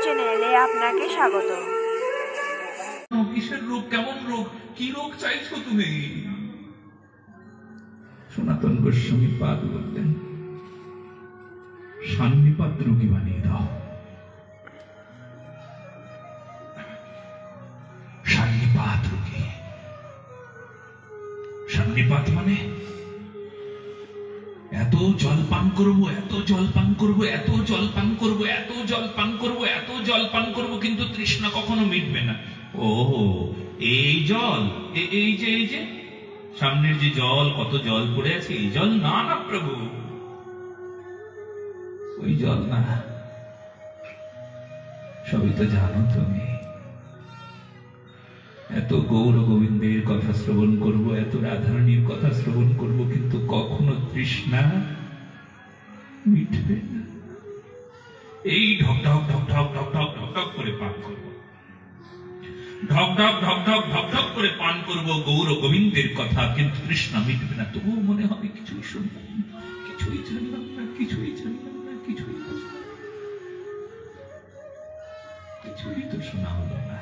চ্যানেলে আপনাকে স্বাগত। কিসের রোগ, কেমন রোগ, কি রোগ চাইছো তুমি? সনাতন গোস্বামী পাদ বললেন, সান্নিপাত রোগী বানিয়ে দাও। সান্নিপাত রোগী, সান্নিপাত মানে এত জল পান করবো, এত জল পান করবো, এত জল পান করবো, এত জল পান করবো, এত জল পান করবো, কিন্তু তৃষ্ণা কখনো মিটবে না। ও এই জল, এই যে সামনের যে জল, কত জল পড়ে আছে, এই জল না না প্রভু, ওই জল না। সবই তো জানো তুমি। এত গৌর গোবিন্দের কথা শ্রবণ করব, এত রাধারানীর কথা শ্রবণ করব, কিন্তু কখনো তৃষ্ণা মিটবে না। এই ঢক ঢক ঢক ঢক ঢক ঢক ঢক ঢক করে পান করব, ঢক ঢক ঢক ঢক ঢক ঢক করে পান করব গৌর গোবিন্দের কথা, কিন্তু তৃষ্ণা মিটবে না। তবুও মনে হবে কিছুই শুনলাম না, কিছুই জানলাম না, কিছুই জানলাম না, কিছুই কিছুই তো শোনা হলো না।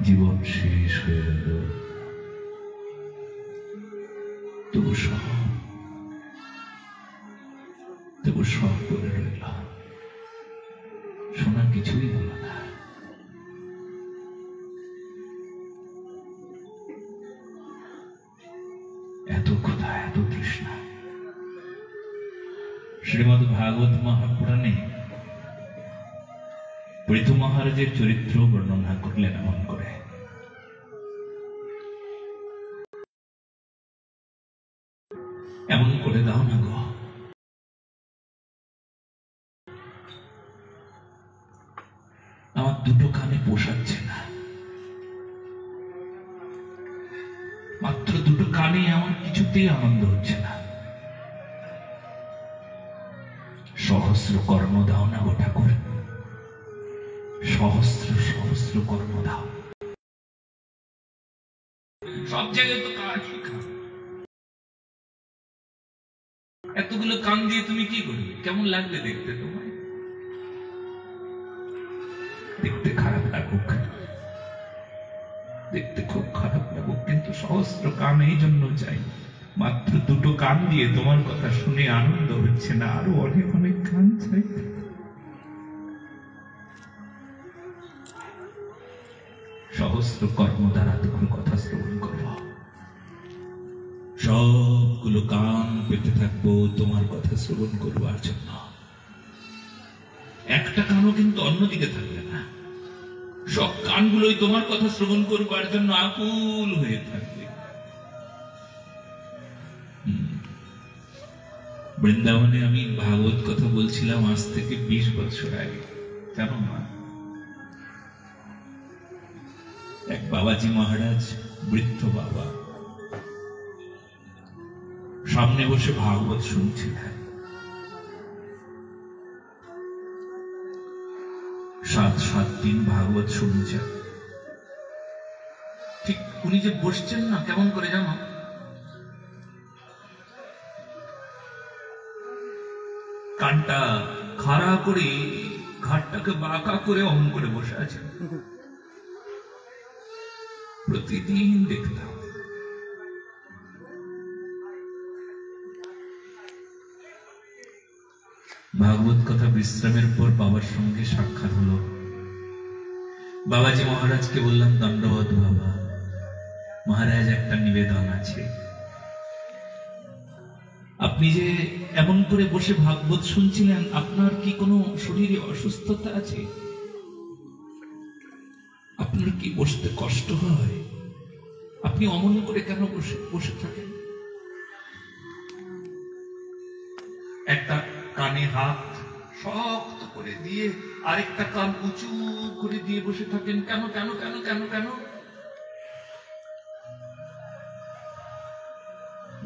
জীবন শেষ হয়ে গেল, তবু সব করে রইল, শোনা কিছুই হলো না। এত ক্ষুধা, এত তৃষ্ণা। শ্রীমদ্ ভাগবত মহাপুরাণে পৃথু মহারাজের চরিত্র বর্ণনা করলেন এমন করে, এমন করে দাও না গো, আমার দুটো কানে পোষাচ্ছে না, মাত্র দুটো কানে আমার কিছুতেই আনন্দ হচ্ছে না। সহস্র কর্ম দাও না গো ঠাকুর, সহস্র সহস্র কর্ম দাও। সব জায়গায় তো কাজ, এতগুলো কান দিয়ে তুমি কি করবে? কেমন লাগবে দেখতে? তোমায় দেখতে খারাপ লাগুক, দেখতে খুব খারাপ লাগুক, কিন্তু সহস্র কান এই জন্য চাই। মাত্র দুটো কান দিয়ে তোমার কথা শুনে আনন্দ হচ্ছে না, আরো অনেক অনেক কান চাই। সহস্র কর্ম দ্বারা তোমার কথা শ্রবণ করব, সবগুলো কান পেতে থাকবো তোমার কথা শ্রবণ করবার জন্য। একটা কানও কিন্তু অন্যদিকে থাকবে না, সব কানগুলোই তোমার কথা শ্রবণ করবার জন্য আকুল হয়ে থাকবে। বৃন্দাবনে আমি ভাগবত কথা বলছিলাম আজ থেকে 20 বছর আগে, জানো না? এক বাবাজি মহারাজ, বৃদ্ধ বাবা, সামনে বসে ভাগবত শুনছিলেন। 7 দিন ভাগবত শুনছেন। ঠিক উনি যে বসছেন না, কেমন করে জানো? কানটা খাড়া করে, ঘাটটাকে বাঁকা করে অমন করে বসে আছেন। প্রতিদিন দেখতাম। ভাগবত কথা বিশ্রামের পর বাবার সঙ্গে সাক্ষাৎ হলো। বাবাজি মহারাজকে বললাম, দণ্ডবোধ বাবা মহারাজ, একটা নিবেদন আছে। আপনি যে এমন করে বসে ভাগবত শুনছিলেন, আপনার কি কোনো শরীরে অসুস্থতা আছে? আপনার কি বসতে কষ্ট হয়? আপনি অমন করে কেন বসে থাকেন? একটা কানে হাত শক্ত করে দিয়ে আরেকটা কান উঁচু করে দিয়ে বসে থাকেন কেন? কেন কেন কেন কেন?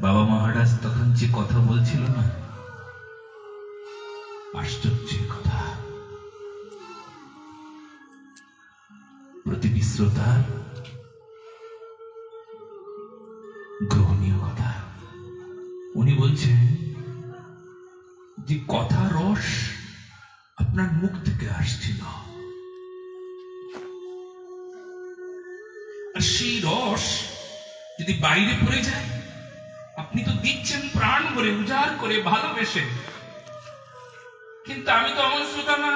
বাবা মহারাজ তখন যে কথা বলছিল না, আশ্চর্যের কথা, প্রতিটি শ্রোতার গ্রহণীয় কথা। উনি বলছেন যে কথা রস আপনার মুখ থেকে আসছিল, আর সেই রস যদি বাইরে পড়ে যায়, আপনি তো দিচ্ছেন প্রাণ করে, উজাড় করে, ভালোবেসে, কিন্তু আমি তো আমার শ্রোতা না,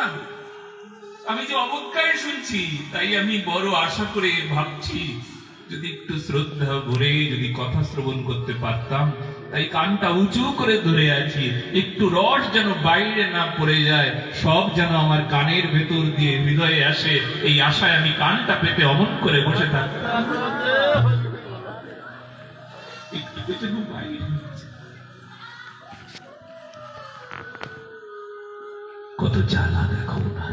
আমি যে অবজ্ঞায় শুনছি, তাই আমি বড় আশা করে ভাবছি যদি একটু শ্রদ্ধা ভরে যদি কথা শ্রবণ করতে পারতাম, তাই কানটা উঁচু করে ধরে আছি, একটু রস যেন বাইরে না পড়ে যায়, সব যেন আমার কানের ভেতর দিয়ে হৃদয়ে আসে, এই আশায় আমি কানটা পেতে অমন করে বসে থাকতাম। একটু যেন বাইরে, কত জ্বালা দেখো না,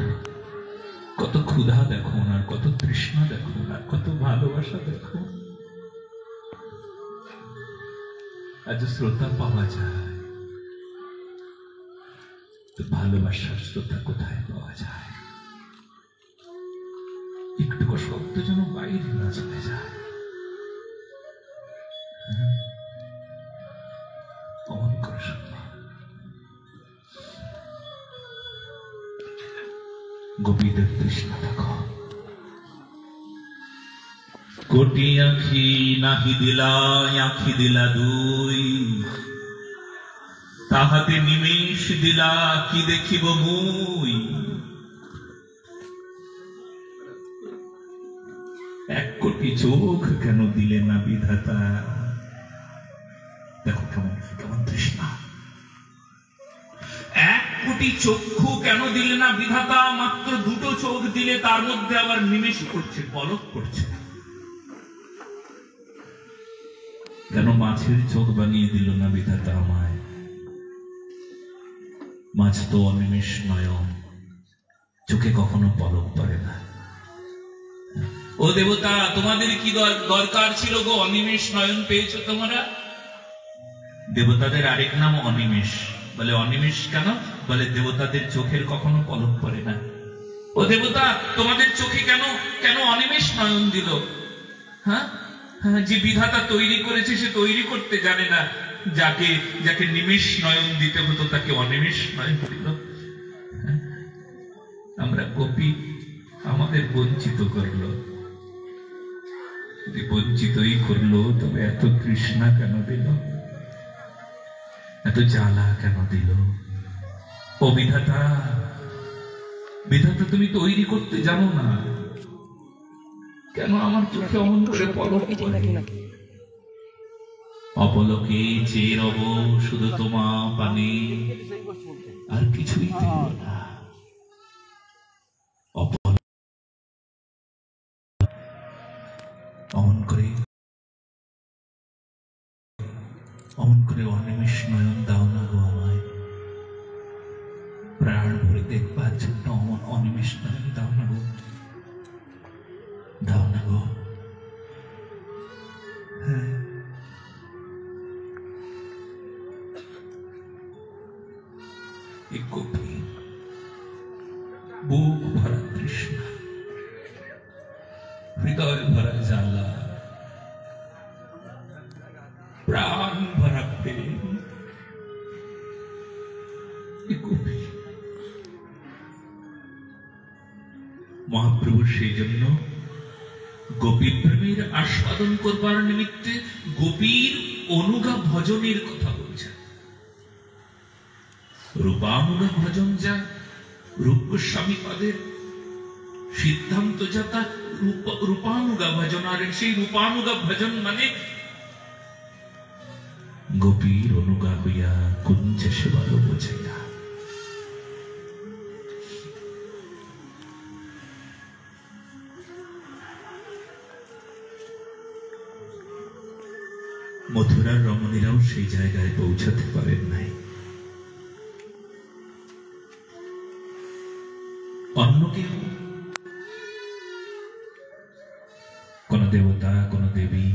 কত ক্ষুধা দেখো না, কত তৃষ্ণা দেখো না, কত ভালোবাসা দেখো। আজ শ্রোতা পাওয়া যায়, তো ভালোবাসার শ্রোতা কোথায় পাওয়া যায়? একটু শব্দ যেন বাইরে না চলে যায়। অমন করে শুনলাম গোপীদের তৃষ্ণা দেখো। কোটি আঁখি নাহি দিলা, আঁখি দিলা দুই, তাহাতে নিমেষ দিলা কি দেখিব মুই। এক কোটি চোখ কেন দিলে না বিধাতা? দেখো কেমন কেমন তৃষ্ণা। এক কোটি চক্ষু কেন দিলে না বিধাতা? মাত্র দুটো চোখ দিলে তার মধ্যে আবার নিমেষ করছে, পলক করছে। কেন মাছের চোখ বানিয়ে দিল না বিধাতা আমায়? মাছ তো অনিমেষ নয়ন, চোখে কখনো পলক পড়ে না। ও দেবতা, তোমাদের কি দরকার ছিল গো? অনিমেষ নয়ন পেয়েছো তোমরা? দেবতাদের আরেক নাম অনিমেষ। বলে অনিমেষ কেন? বলে দেবতাদের চোখের কখনো পলক পড়ে না। ও দেবতা, তোমাদের চোখে কেন কেন অনিমেষ নয়ন দিল? হ্যাঁ, যে বিধাতা তৈরি করেছে সে তৈরি করতে জানে না। যাকে যাকে নিমেষ নয়ন দিতে হতো তাকে অনিমেষ নয়ন দিল। আমরা গোপী, আমাদের বঞ্চিত করলো। যদি বঞ্চিতই করলো তবে এত তৃষ্ণা কেন দিল? এত জ্বালা কেন দিল? ও বিধাতা, বিধাতা তুমি তৈরি করতে জানো না, কেন আমার চোখে অমন করে পলক পড়ে? অপলকে চেয়ে রব শুধু তোমা পানে, আর কিছুই দিল না। অমন করে অনিমেষ নয়ন দাও না গো আমায়, প্রাণ ভরে দেখবার জন্য অমন অনিমেষ নয়ন দাও না গো, দাও না গো। হ্যাঁ, গোপী বুক ভরা তৃষ্ণা, হৃদয় ভরা জ্বালা, প্রাণ ভরা প্রেম। মহাপ্রভু সেই জন্য গোপী প্রেমের আস্বাদন করবার নিমিত্তে গোপীর অনুগা ভজনের কথা বলছেন। রূপানুগা ভজন যা রূপ গোস্বামী পাদের সিদ্ধান্ত, যা তা রূপানুগা ভজন। আর সেই রূপানুগা ভজন মানে গোপীর অনুগা হইয়া কুঞ্জে সেবার বোঝাইয়া। মথুরার রমণীরাও সেই জায়গায় পৌঁছাতে পারেন নাই। অন্য কেউ, কোন দেবতা, কোন দেবী,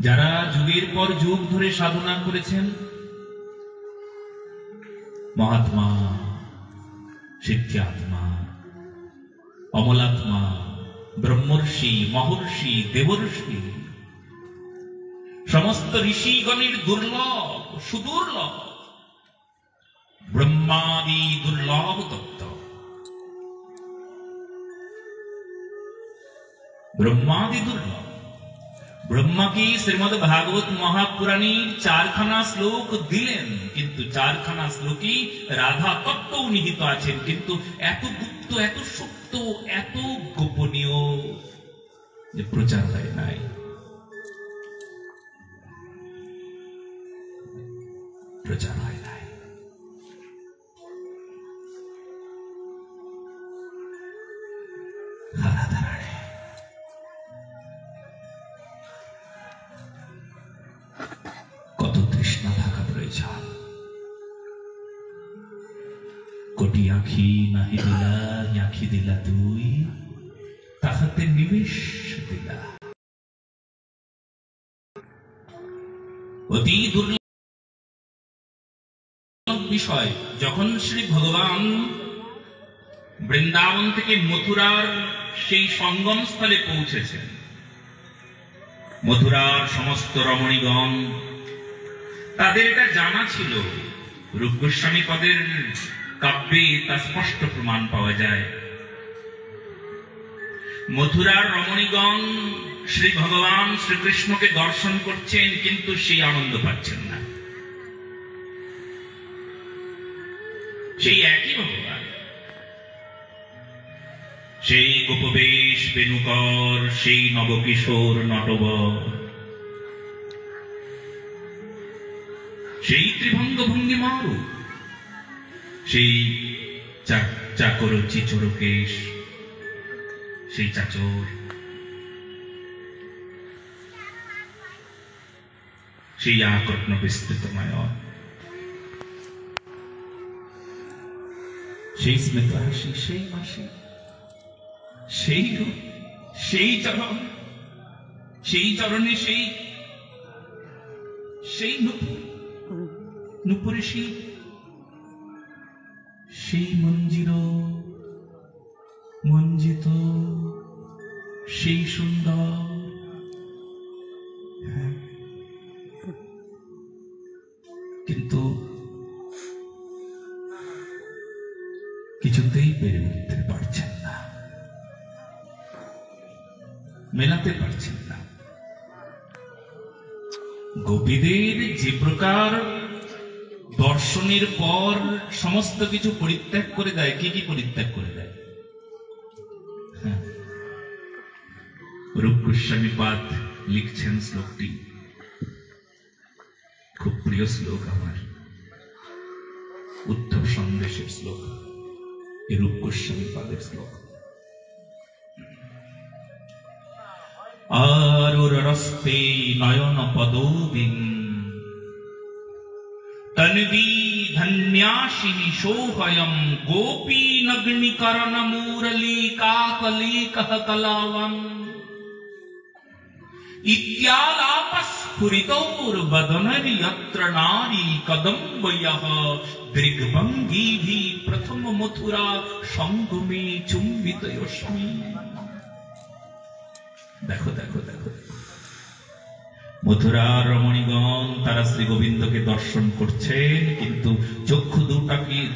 যারা যুগের পর যুগ ধরে সাধনা করেছেন, মহাত্মা, সিদ্ধাত্মা, অমলাত্মা, ব্রহ্মর্ষি, মহর্ষি, দেবর্ষি, সমস্ত ঋষিগণের দুর্লভ, সুদুর্লভ ব্রহ্মাদি দুর্লভ তত্ত্ব, ব্রহ্মাদি দুর্লভ। ব্রহ্মাকে শ্রীমদ ভাগবত মহাপুরাণের 4খানা শ্লোক দিলেন, কিন্তু 4খানা শ্লোকে রাধা তত্ত্ব নিহিত আছেন, কিন্তু এত গুপ্ত, এত সুপ্ত, এত গোপনীয় যে প্রচার হয় নাই। প্রচার হয় নাই। রাধারানী কত তৃষ্ণা থাকা প্রয়োজন। কোটি আঁখি নাহি দিলা, আঁখি দিলা তুই, তাহাতে নিবেশ দিলা। অতি দুর্লভ বিষয়। যখন শ্রী ভগবান বৃন্দাবন থেকে মথুরার সেই সঙ্গম স্থলে পৌঁছেছেন, মথুরার সমস্ত রমণীগণ, তাদের এটা জানা ছিল, রূপ গোস্বামী পদের কাব্যে তা স্পষ্ট প্রমাণ পাওয়া যায়। মথুরার রমণীগণ শ্রী ভগবান শ্রীকৃষ্ণকে দর্শন করছেন, কিন্তু সেই আনন্দ পাচ্ছেন না। সেই একই ভগবান, সেই গোপবেশ বেণুকর, সেই নবকিশোর নটবর, সেই ত্রিভঙ্গ ভঙ্গিমারু, সেই চাকর চিচর কেশ, সেই চাচর, সেই আকর্ণ বিস্তৃতময়, সেই স্মিত হাসি, সেই মাসি, সেই রূপ, সেই চরণ, সেই চরণে সেই সেই নুপুরে সেই মঞ্জির মঞ্জিত, সেই সুন্দর। কিন্তু কিছুতেই পেরে উঠতে পারছেন না, মেলাতে পারছেন না। গোপীদের যে প্রকার দর্শনের পর সমস্ত কিছু পরিত্যাগ করে দেয়, কি কি পরিত্যাগ করে দেয়? রূপ গোস্বামী পাদ লিখছেন শ্লোকটি, খুব প্রিয় শ্লোক আমার, উদ্ধব সন্দেশের শ্লোক, এই রূপ গোস্বামী পাদের শ্লোক। আরুরস্তে নয়ন পদোবিন তন্বী ধন্যাসি সোহয়ম গোপী নগ্নিকরণ মুরলী কাকলীকহ কলাবম ইত্যালাপস্ফুরিতোর্বদনরি যত্র নারী কদম্বয়ঃ দৃগ্ভঙ্গীভি প্রথম মথুরা সঙ্গমে চুম্বিতয়স্মি। দেখো দেখো দেখো, মথুরার রমণীগণ তারা শ্রী গোবিন্দকে দর্শন করছেন, কিন্তু চক্ষু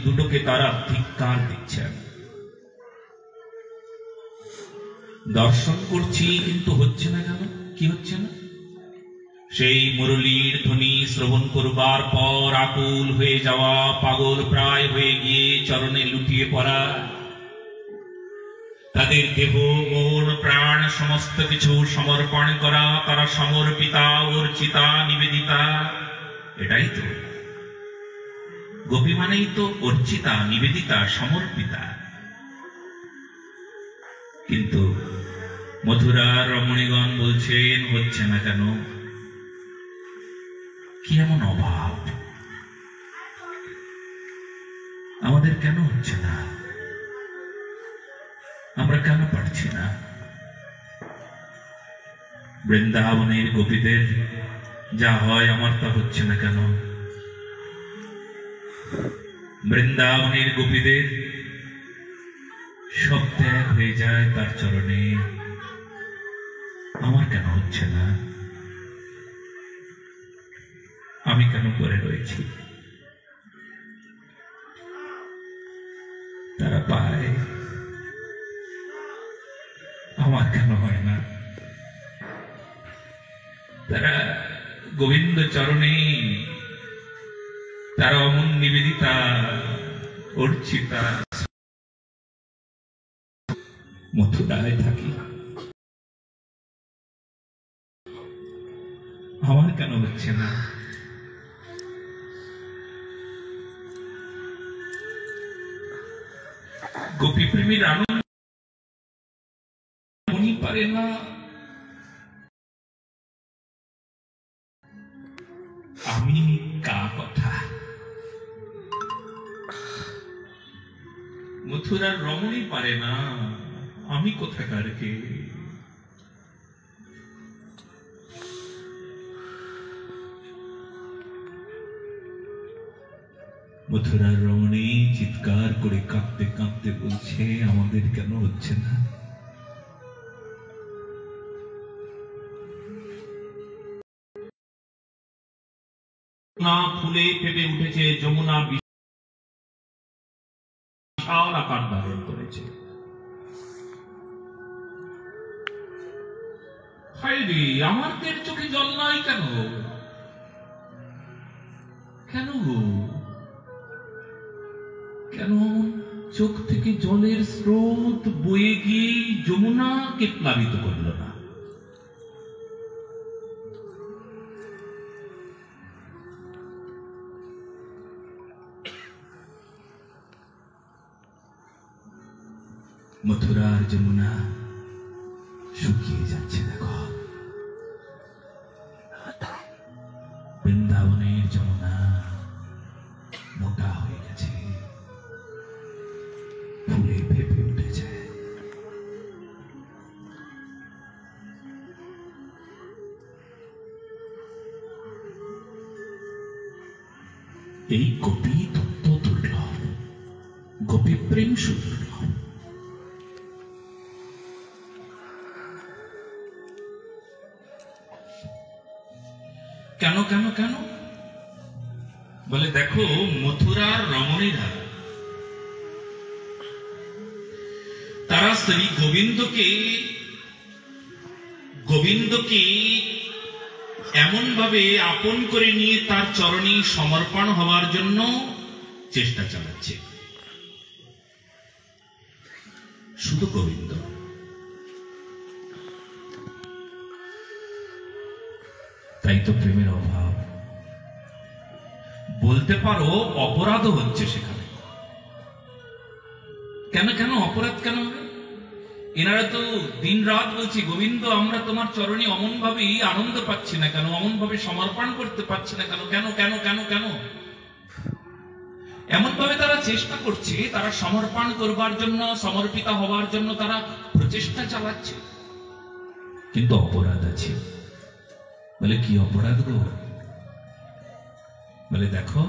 দুটোকে তারা ধিক্কার দিচ্ছেন। দর্শন করছি কিন্তু হচ্ছে না কেন? কি হচ্ছে না? সেই মুরলীর ধ্বনি শ্রবণ করবার পর আকুল হয়ে যাওয়া, পাগল প্রায় হয়ে গিয়ে চরণে লুটিয়ে পড়া, তাদের দেহ মন প্রাণ সমস্ত কিছু সমর্পণ করা, তারা সমর্পিতা, অর্চিতা, নিবেদিতা। এটাই তো গোপী মানেই তো অর্চিতা, নিবেদিতা, সমর্পিতা। কিন্তু মথুরার রমণীগণ বলছেন হচ্ছে না কেন? কি এমন অভাব আমাদের? কেন হচ্ছে না? আমরা কেন পারছি না? বৃন্দাবনের গোপীদের যা হয় আমার তা হচ্ছে না কেন? বৃন্দাবনের গোপীদের সব ত্যাগ হয়ে যায় তার চরণে, আমার কেন হচ্ছে না? আমি কেন পড়ে রয়েছি? গোবিন্দ চরণে তার অমন নিবেদিতা অর্চিতা। মথুরায় থাকি, আমার কেন হচ্ছে না? গোপী প্রেমীর আনন্দ মনি পারে না। আমি কা কথা, মথুরার রমণী পারে না, আমি কোথাকার কে? মথুরার রমণী চিৎকার করে কাঁদতে কাঁদতে বলছে, আমাদের কেন হচ্ছে না? না ফুলে ফেটে উঠেছে, যমুনা বিশাল আকার ধারণ করেছে। হায়রে, আমাদের চোখে জল নাই কেন? কেন কেন চোখ থেকে জলের স্রোত বয়ে গিয়ে যমুনাকে প্লাবিত করল না? মথুরার যমুনা শুকিয়ে যাচ্ছে, দেখো। বৃন্দাবনের যমুনা মোটা হয়ে গেছে, ফুলে ফেপে উঠেছে। এই গোপী তত্ত্ব দুর্লভ, গোপী প্রেম সুদুর্লভ। কেন কেন কেন বলে, দেখো মথুরার রমণীরা তারা শ্রী গোবিন্দকে এমন ভাবে আপন করে নিয়ে তার চরণে সমর্পণ হওয়ার জন্য চেষ্টা চালাচ্ছে। শুধু গোবিন্দ, তাই তো প্রেমের অভাব। বলতে পারো অপরাধ হচ্ছে সেখানে। কেন কেন অপরাধ কেন? এনারা তো দিন রাত বলছি, গোবিন্দ আমরা তোমার চরণে অমন ভাবে আনন্দ পাচ্ছি না কেন, অমন ভাবে সমর্পণ করতে পারছি না কেন, কেন কেন কেন কেন? এমন ভাবে তারা চেষ্টা করছে, তারা সমর্পণ করবার জন্য, সমর্পিত হওয়ার জন্য তারা প্রচেষ্টা চালাচ্ছে, কিন্তু অপরাধ আছে। বলে কি অপরাধ গো? বলে দেখো,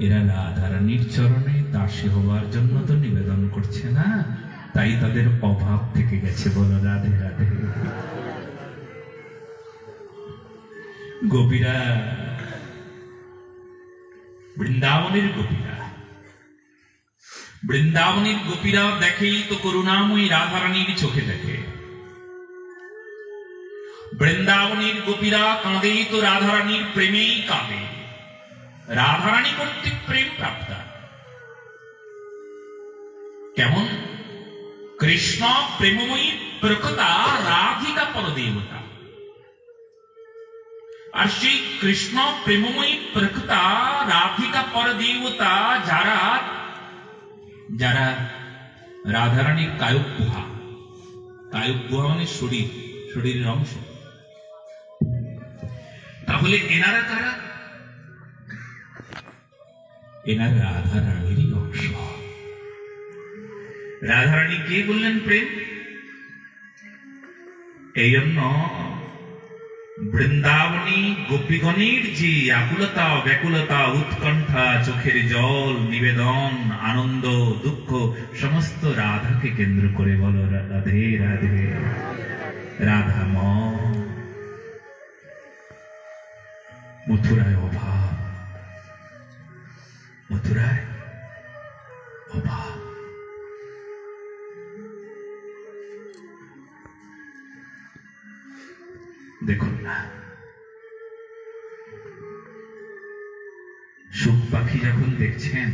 এরা রাধারানীর চরণে দাসী হওয়ার জন্য তো নিবেদন করছে না, তাই তাদের অভাব থেকে গেছে। বলো রাধে রাধে। গোপীরা, বৃন্দাবনের গোপীরা দেখেই তো করুণাময়ী রাধারানীর চোখে দেখে। বৃন্দাবনের গোপীরা কাঁদে তো রাধারানীর প্রেমেই কাঁদে। রাধারানী কর্তৃক প্রেম প্রাপ্ত। কেমন? কৃষ্ণ প্রেমময়ী প্রকৃতা, রাধিকা পরদেবতা। আর সেই কৃষ্ণ প্রেমময়ী প্রকৃতা রাধিকা পরদেবতা যারা যারা রাধারানীর কায়ুগুহা, কায়ুগুহা মানে শরীর, শরীরের অংশ। তাহলে এনারা কারা? এনারা রাধারানীরই অংশ। রাধারানী কে বললেন প্রেম? এই জন্য বৃন্দাবনী গোপীগণের যে আকুলতা, ব্যাকুলতা, উৎকণ্ঠা, চোখের জল, নিবেদন, আনন্দ, দুঃখ সমস্ত রাধাকে কেন্দ্র করে। বলো রাধে রাধে। রাধাময়। মথুরায় অভাব, মথুরায় অভাব। দেখুন সুখ পাখি যখন দেখছেন,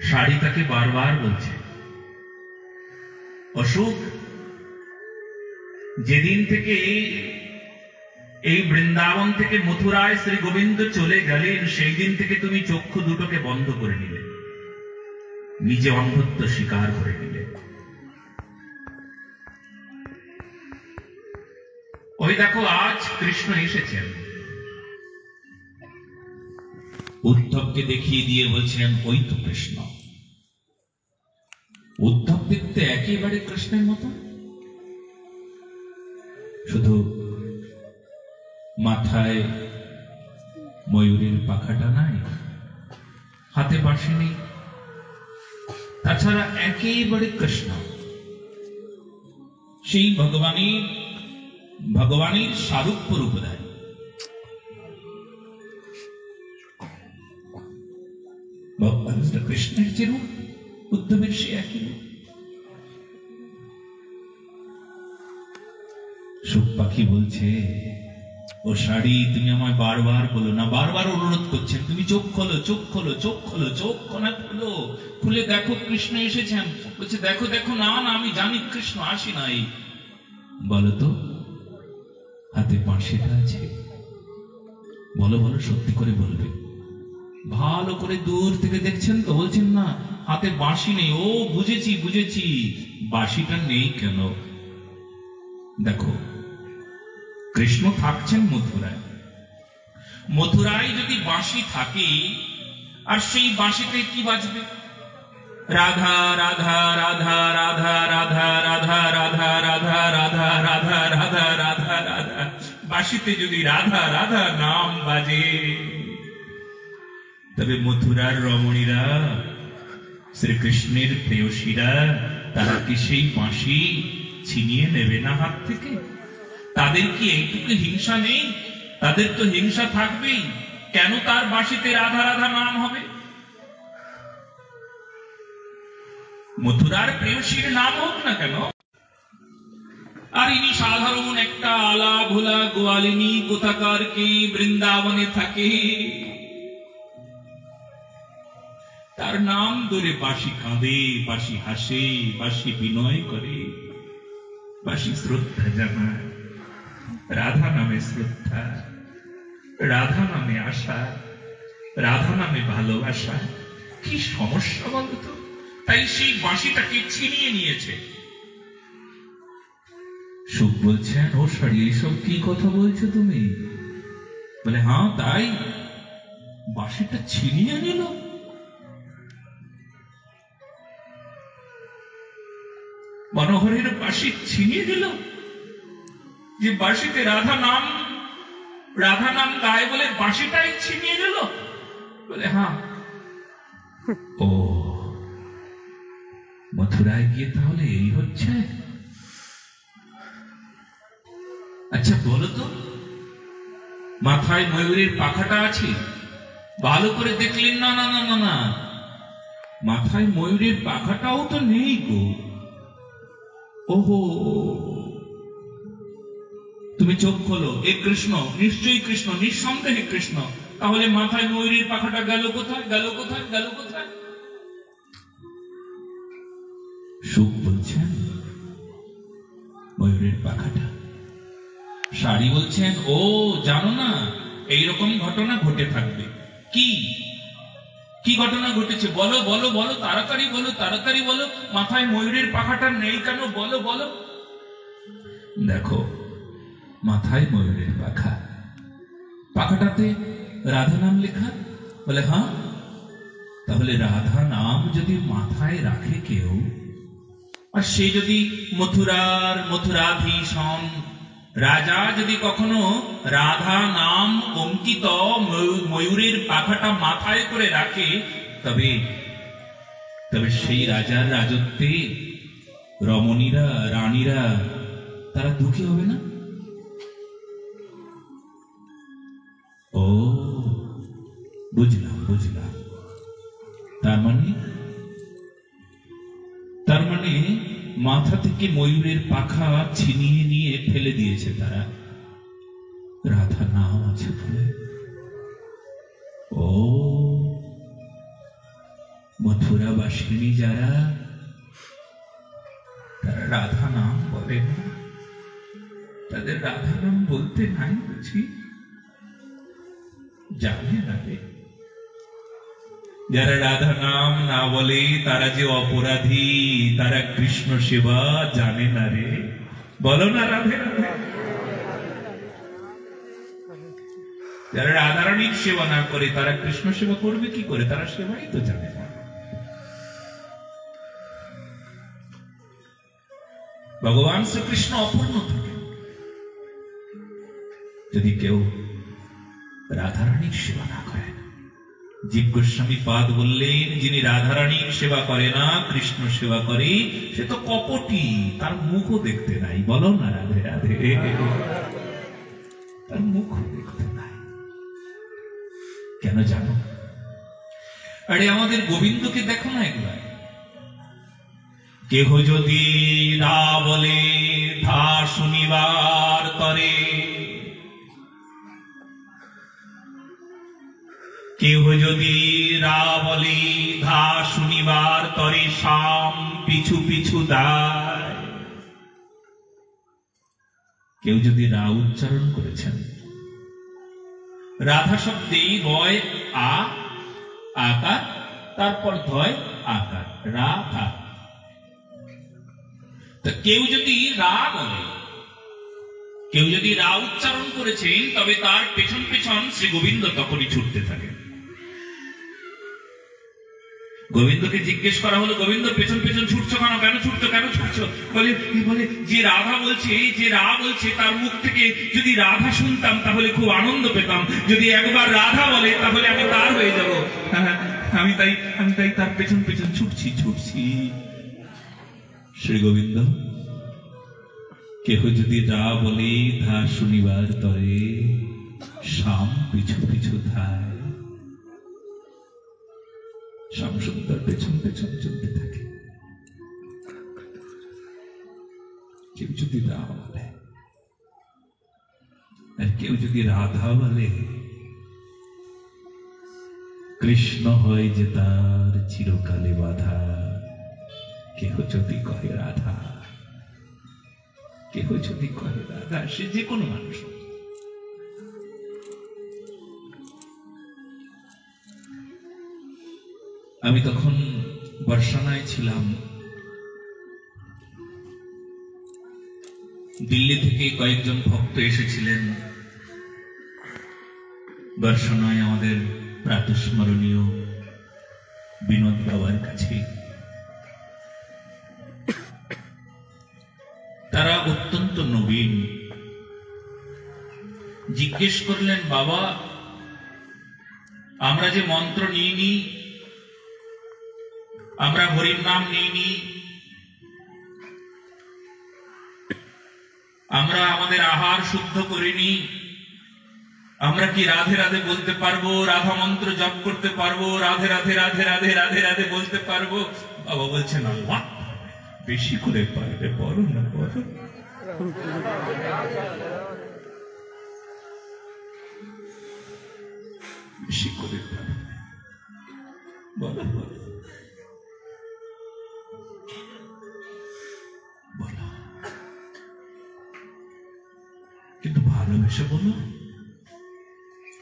শাড়ি তাকে বারবার বলছে, অসুখ, যেদিন থেকে এই বৃন্দাবন থেকে মথুরায় শ্রী গোবিন্দ চলে গেলেন, সেই দিন থেকে তুমি চক্ষু দুটোকে বন্ধ করে নিলে, নিজে অন্ধত্ব স্বীকার করে নিলে। ওই দেখো আজ কৃষ্ণ এসেছেন, উদ্ধবকে দেখিয়ে দিয়ে বলছেন ওই তো কৃষ্ণ। উদ্ধব দেখতে একেবারে কৃষ্ণের মতো, শুধু মাথায় ময়ূরের পাখাটা নাই, হাতে বাঁশি নেই, তাছাড়া একেবারে কৃষ্ণ। সেই ভগবানের সারূপ্য রূপ দেয়। কৃষ্ণের যে রূপ, উদ্ধবের সে একই রূপ। সুখ পাখি বলছে, ও শাড়ি, তুমি আমায় বারবার বলো না, বারবার অনুরোধ করছেন, তুমি চোখ খোলো, চোখ খোলো, চোখ খোলো, চোখ খোলা খোলো, খুলে দেখো কৃষ্ণ এসেছেন। বলছে দেখো দেখো, না না, আমি জানি কৃষ্ণ আসি নাই। বলো তো, হাতে বাঁশিটা আছে? বলো বলো, সত্যি করে বলবে। ভালো করে দূর থেকে দেখছেন তো? বলছেন না, হাতে বাঁশি নেই। ও বুঝেছি বুঝেছি, বাঁশিটা নেই কেন? দেখো, কৃষ্ণ থাকছেন মথুরায়। মথুরায় যদি বাঁশি থাকে, আর সেই বাঁশিতে কি বাজবে? রাধা রাধা রাধা রাধা রাধা রাধা রাধা রাধা রাধা রাধা রাধা রাধা রাধা। বাঁশিতে যদি রাধা রাধা নাম বাজে, তবে মথুরার রমণীরা, শ্রীকৃষ্ণের প্রেয়সীরা, তারা কি সেই বাঁশি ছিনিয়ে নেবে না হাত থেকে? তাদের কি এইটুকু হিংসা নেই? তাদের তো হিংসা থাকবেই। কেন তার বাঁশিতে রাধা রাধা নাম হবে? মথুরার প্রেয়সীর নাম হোক না কেন? আর ইনি সাধারণ একটা আলা ভোলা গোয়ালিনী কোথাকার কি বৃন্দাবনে থাকে, তার নাম ধরে বাঁশি কাঁদে, বাঁশি হাসে, বাঁশি বিনয় করে, বাঁশি শ্রদ্ধা জানায়। রাধা নামে শ্রদ্ধা, রাধা নামে আশা, রাধা নামে ভালোবাসা। কি সমস্যা বলতো? তাই সেই বাঁশিটাকে ছিনিয়ে নিয়েছে। সুখ বলছেন, ও শাড়ি, এইসব কি কথা বলছো তুমি? বলে হ্যাঁ তাই, বাঁশিটা ছিনিয়ে নিল। মনোহরের বাঁশি ছিনিয়ে দিল, যে বাঁশিতে রাধা নাম গায়ে বলে বাঁশিটাই ছিনিয়ে দিল। বলে হ্যাঁ। ও, মথুরায় গিয়ে তাহলে এই হচ্ছে? আচ্ছা বলো তো, মাথায় ময়ূরের পাখাটা আছে? ভালো করে দেখলেন না? না না না না, মাথায় ময়ূরের পাখাটাও তো নেই গো। ওহো, তুমি চোখ খোলো, এ কৃষ্ণ, নিশ্চয়ই কৃষ্ণ, নিঃসন্দেহে কৃষ্ণ। তাহলে মাথায় ময়ূরের পাখাটা গেল কোথায়? গেল কোথায়? গেল কোথায়? সুখ বলছেন ময়ূরের পাখাটা। শাড়ি বলছেন, ও জানো না, এইরকম ঘটনা ঘটে থাকবে। কি কি ঘটনা ঘটেছে? বলো বলো বলো, তাড়াতাড়ি বলো, তাড়াতাড়ি বলো। মাথায় ময়ূরের পাখাটা নেই কেন? বলো বলো। দেখো, মাথায় ময়ূরের পাখা, পাখাটাতে রাধা নাম লেখা। বলে হ্যাঁ। তাহলে রাধা নাম যদি মাথায় রাখে কেউ, আর সে যদি মথুরাধীশন রাজা যদি কখনো রাধা নাম অঙ্কিত ময়ূরের পাখাটা মাথায় করে রাখে, তবে সেই রাজার রাজত্বে রমণীরা, রানীরা, তারা দুঃখী হবে না? ও, বুঝলাম বুঝলাম। তার মানে মাথা থেকে ময়ূরের পাখা ছিনিয়ে নিয়ে ফেলে দিয়েছে তারা, রাধা নাম আছে বলে। ও মথুরা বাসিনী যারা, তারা রাধা নাম বলে না, তাদের রাধা নাম বলতে নাই বুঝি? জানে না রে, যারা রাধা নাম না বলে তারা যে অপরাধী, তারা কৃষ্ণ সেবা জানে না রে। বলো না রাধে রাধে। যারা রাধারানীর সেবা না করে তারা কৃষ্ণ সেবা করবে কি করে? তারা সেবাই তো জানে না। ভগবান শ্রীকৃষ্ণ অপূর্ণ থাকে। যদি কেউ রাধারানীর সেবা না করেন, জীব গোস্বামী পাদ বললেন, যিনি রাধারানীর সেবা করে না, কৃষ্ণ সেবা করে, সে তো কপটি, তার মুখও দেখতে নাই। বলো না রাধে রাধে। তার মুখও দেখতে নাই। কেন জানো? আরে আমাদের গোবিন্দকে দেখো না একবার। কেহ যদি না বলে থা শুনিবার তরে, কেহ যদি রা বলে ধা শুনিবার তরে, শাম পিছু পিছু দায়। কেউ যদি রা উচ্চারণ করেছেন, রাধা শব্দে রয় আ আকার, তারপর ধয় আকার, রাধা। তা কেউ যদি রা বলে, কেউ যদি রা উচ্চারণ করেছেন, তবে তার পেছন পেছন শ্রী গোবিন্দ তখনই ছুটতে থাকে। গোবিন্দকে জিজ্ঞেস করা হলো, গোবিন্দ পেছন পেছন ছুটছো কেন? কেন ছুটছো? কেন ছুটছো? বলে যে রাধা বলছে, যে রা বলছে, তার মুখ থেকে যদি রাধা শুনতাম তাহলে খুব আনন্দ পেতাম। যদি একবার রাধা বলে তাহলে আমি তার হয়ে যাব। আমি তাই তার পেছন পেছন ছুটছি। শ্রী গোবিন্দ, কেহ যদি রা বলে ধা শুনিবার তরে, শাম পিছু পিছু ধায়। শ্যাম সুন্দর পেছন পেছন চলতে থাকে। কেউ যদি রা বলে আর কেউ যদি রাধা বলে, কৃষ্ণ হয় যে তার চিরকালে বাধা। কেহ যদি কহে রাধা, কেহ যদি কহে রাধা, সে যে কোনো মানুষ। আমি তখন বর্ষানায় ছিলাম। দিল্লি থেকে কয়েকজন ভক্ত এসেছিলেন বর্ষানায় আমাদের প্রাতঃস্মরণীয় বিনোদ বাবার কাছে। তারা অত্যন্ত নবীন। জিজ্ঞেস করলেন, বাবা, আমরা যে মন্ত্র নিইনি, আমরা হরির নাম নিইনি, আমরা আমাদের আহার শুদ্ধ করিনি, আমরা কি রাধে রাধে বলতে পারবো? রাধা মন্ত্র জপ করতে পারবো? রাধে রাধে রাধে রাধে রাধে রাধে বলতে পারবো? বাবা বলছেন, আল্লাহ বেশি করে পারবে, বলো না বলো। বেশি করে পারবে, বলো বলো বলো। কিন্তু ভালোবেসে বলো,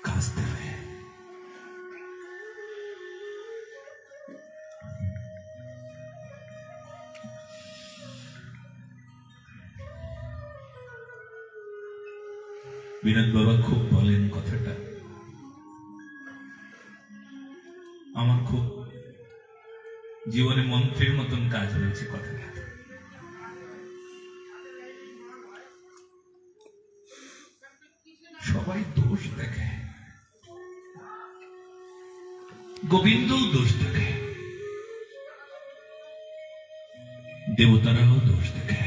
কাজ দেবে। বিনোদ বাবা খুব বলেন কথাটা, আমার খুব জীবনে মন্ত্রের মতন কাজ হয়েছে কথাটা। সবাই দোষ দেখে, গোবিন্দও দোষ দেখে, দেবতারাও দোষ দেখে।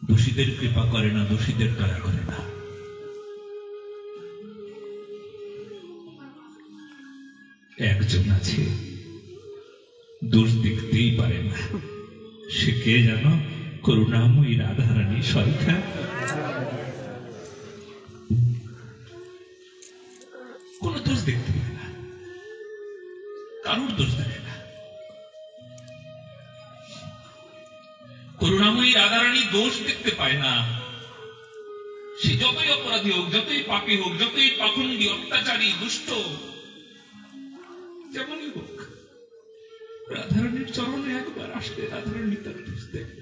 দোষীদের কৃপা করে না, দোষীদের দয়া করে না। একজন আছে দোষ দেখতেই পারে না, সে কে জানো? করুণাময়ী রাধারানী সরকার। কোন দোষ দেখতে পায় না, কারোর দোষ দেখে না। করুণাময়ী রাধারানী দোষ দেখতে পায় না। সে যতই অপরাধী হোক, যতই পাপী হোক, যতই পাখণ্ডী, অত্যাচারী, দুষ্ট, যেমনই হোক, রাধারানীর চরণে একবার আসলে রাধারানী তার দোষ দেখে।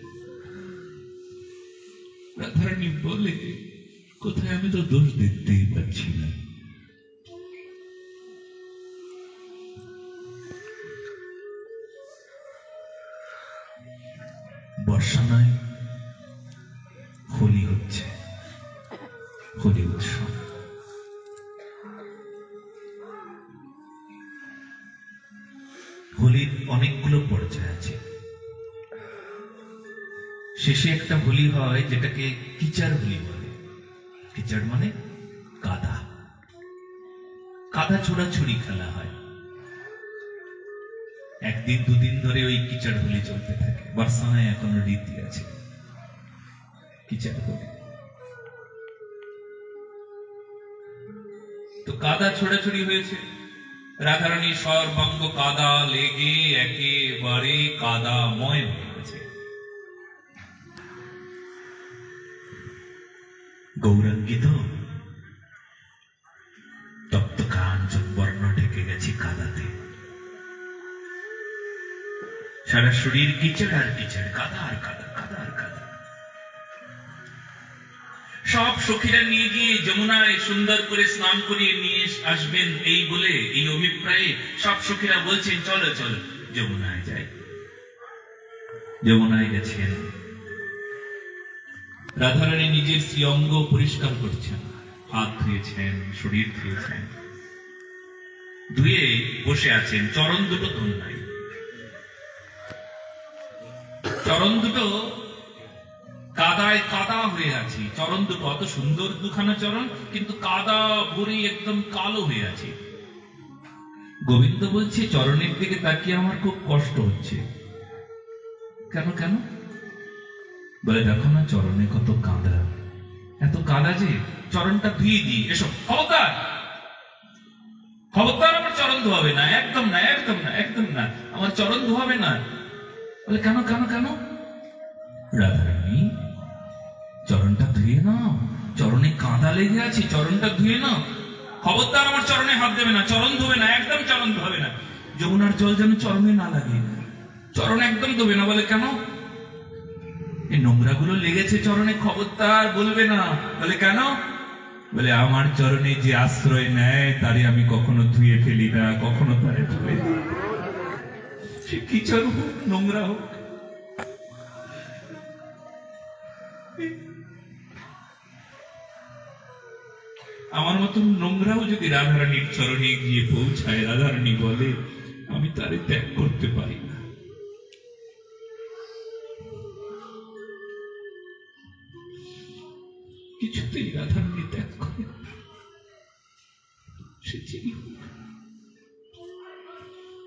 রাধারানী বলে, কোথায় আমি তো দোষ দেখতেই পাচ্ছি না। বর্ষা নয়, হোলি হচ্ছে, হোলি উৎসব। হোলির অনেকগুলো পর্যায় আছে। শেষে একটা হোলি হয় যেটাকে কিচার হোলি বলে। কিচার মানে কাদা, কাদা ছোড়াছুড়ি খেলা হয়। একদিন দুদিন ধরে ওই কিচার হোলি চলতে থাকে। বার্সেলোনায় এখনো রীতি আছে কিচার হোলি। তো কাদা ছোড়াছুড়ি হয়েছে, রাধারানী সর্বাঙ্গ কাদা লেগে একেবারে কাদাময় হয়ে গেছে। গৌরাঙ্গী তো তপ্ত কাঞ্চন বর্ণ ঢেকে গেছে কাদাতে। সারা শরীর কিচড় আর কিচড়, কাদা আর কাদা, কাদা আর কাদা। সব সখীরা নিয়ে গিয়ে যমুনায় সুন্দর করে স্নান করিয়ে নিয়ে আসবেন এই বলে, এই অভিপ্রায়ে সব সখীরা বলছেন চলো চলো যমুনায় যাই। যমুনায় গেছেন, রাধারানী নিজের শ্রী অঙ্গ পরিষ্কার করছেন, হাত ধুয়েছেন, শরীর ধুয়েছেন, ধুয়ে বসে আছেন। চরণ দুটো ধুন নাই, চরণ দুটো কাদায় কাদা হয়ে আছে। চরণ দুটো অত সুন্দর দুখানা চরণ, কিন্তু কাদা ভরে একদম কালো হয়ে আছে। গোবিন্দ বলছে, চরণের দিকে তাকিয়ে আমার খুব কষ্ট হচ্ছে। কেন কেন? বলে, দেখো না চরণে কত কাদা, এত কাদা যে চরণটা ধুয়ে দিই। এসব খবরদার, খবরদার আমার চরণ ধোয়াবে না, একদম না, একদম না, একদম না, আমার চরণ ধোয়াবে না। বলে, কেন কেন কেন? রাধারানী, চরণটা ধুয়ে নাও, চরণে কাদা লেগে আছে, চরণটা ধুয়ে নাও। খবরদার আমার চরণে হাত দেবে না, চরণ ধোবে না, একদম চরণ ধোবে না। যমুনার জল যেন চরণে না লাগে, চরণ একদম ধোবে না। বলে, কেন? এই নোংরা গুলো লেগেছে চরণে, খবরদার বলবে না। বলে, কেন? বলে, আমার চরণে যে আশ্রয় নেয় তারে আমি কখনো ধুয়ে ফেলি না, কখনো তারে ধুয়ে দিই। সে কিচর হোক, নোংরা হোক। আমার মতন নোংরাও যদি রাধারানীর চরণে গিয়ে পৌঁছায়, রাধারানী বলে, আমি তারে ত্যাগ করতে পারি না। কিছুতেই রাধারানী ত্যাগ করে না। সে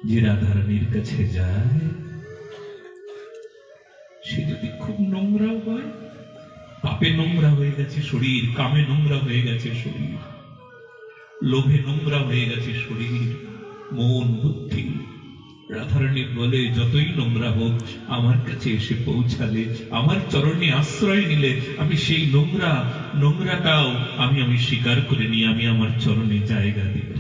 যে রাধারানীর কাছে যায়, সে যদি খুব নোংরা হয়, পাপে নোংরা হয়ে গেছে শরীর, কামে নোংরা হয়ে গেছে শরীর, লোভে নোংরা হয়ে গেছে শরীর, মন, বুদ্ধি, রাধারানী বলে, যতই নোংরা হোক আমার কাছে এসে পৌঁছালে, আমার চরণে আশ্রয় নিলে, আমি সেই নোংরাটাও আমি স্বীকার করে নিয়ে আমি আমার চরণে জায়গা দিব।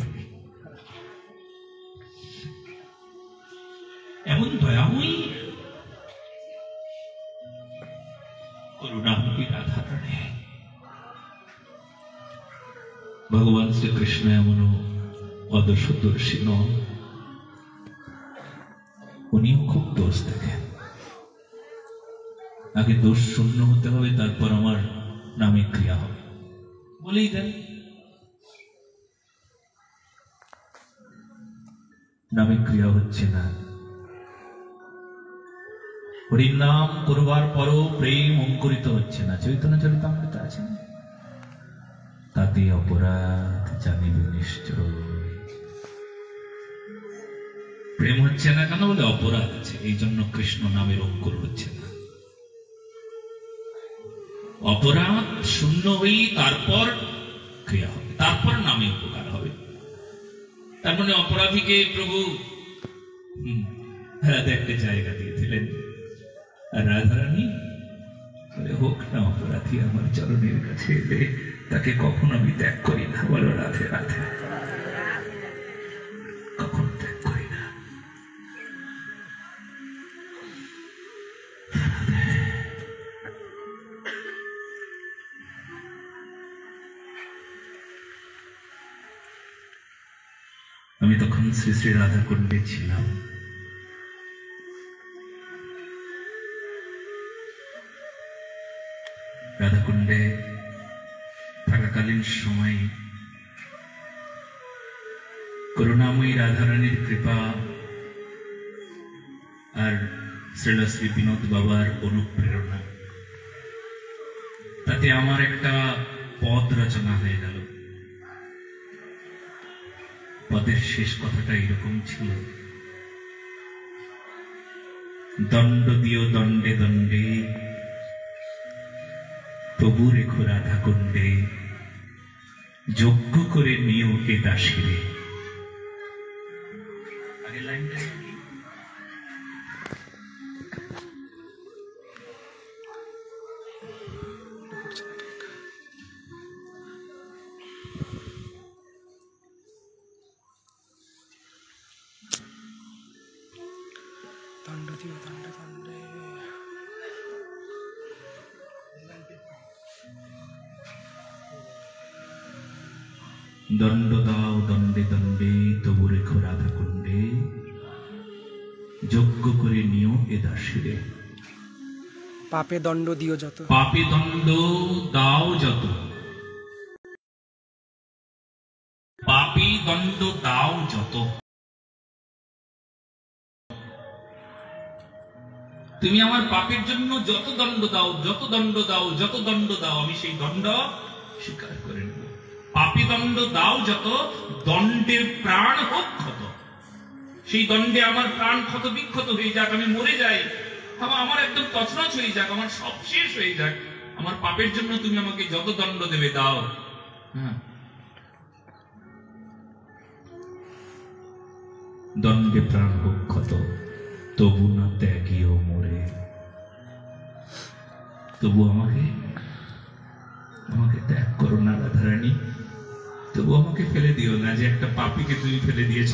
এমন দয়াময়ী করুণাময়ী রাধারানী। ভগবান শ্রীকৃষ্ণ এমনও অদর্শদর্শী নন, উনিও খুব দোষ দেখেন। আগে দোষ শূন্য হতে হবে, তারপর আমার নামে ক্রিয়া হবে বলেই দেন। নামে ক্রিয়া হচ্ছে না। হরির নাম করবার পরও প্রেম অঙ্কুরিত হচ্ছে না। চৈতন্য চরিতামৃত আছে, তাতে অপরাধ জানিবে নিশ্চয়। প্রেম হচ্ছে না কেন? বলে অপরাধ আছে, এই জন্য কৃষ্ণ নামের অঙ্কুর হচ্ছে না। অপরাধ শূন্য হই, তারপর ক্রিয়া হবে, তারপর নামে উপকার হবে। তার মানে অপরাধীকে প্রভু রাধা একটা জায়গা দিয়েছিলেন, আর রাধারানী হোক না অপরাধী, আমার চরণের কাছে এলে তাকে কখনো আমি ত্যাগ করি না। বলো রাধে রাধে, কখনো ত্যাগ করি না। আমি তখন শ্রী শ্রী রাধা কুণ্ডে ছিলাম। রাধাকুণ্ডে থাকাকালীন সময় করুণাময়ী রাধারানীর কৃপা আর শ্রীল শ্রী বিনোদ বাবার অনুপ্রেরণা, তাতে আমার একটা পদ রচনা হয়ে গেল। পদের শেষ কথাটা এরকম ছিল, দণ্ড দিও দণ্ডে দণ্ডে, তবু রেখো রাধা কুণ্ডে, যজ্ঞ করে নিও এ দাসীরে। আগে লাইনটা কি? দণ্ড দিও দণ্ডে দণ্ডে, দণ্ড দাও দণ্ডে দণ্ডে, তবু রেখো রাধা কুণ্ডে, যজ্ঞ করে নিও এ দাসীরে। পাপে দণ্ড দিও যত, পাপে দণ্ড দাও যত, পাপে দণ্ড দাও যত। তুমি আমার পাপের জন্য যত দণ্ড দাও, যত দণ্ড দাও, যত দণ্ড দাও, আমি সেই দণ্ড স্বীকার করে নেব। পাপী দণ্ড দাও যত, দণ্ডের প্রাণ হোক ক্ষত। সেই দণ্ডে আমার প্রাণ ক্ষত বিক্ষত হয়ে যাক, আমি মরে যাই, আমার একদম তছনছ হয়ে যাক, আমার সব শেষ হয়ে যাক, আমার পাপের জন্য তুমি আমাকে যত দণ্ড দেবে দাও। দণ্ডে প্রাণ হোক ক্ষত, তবু না ত্যাগীও মরে। তবু আমাকে ত্যাগ করো না রাধারানী, তবু আমাকে ফেলে দিও না, যে একটা পাপীকে তুমি ফেলে দিয়েছ,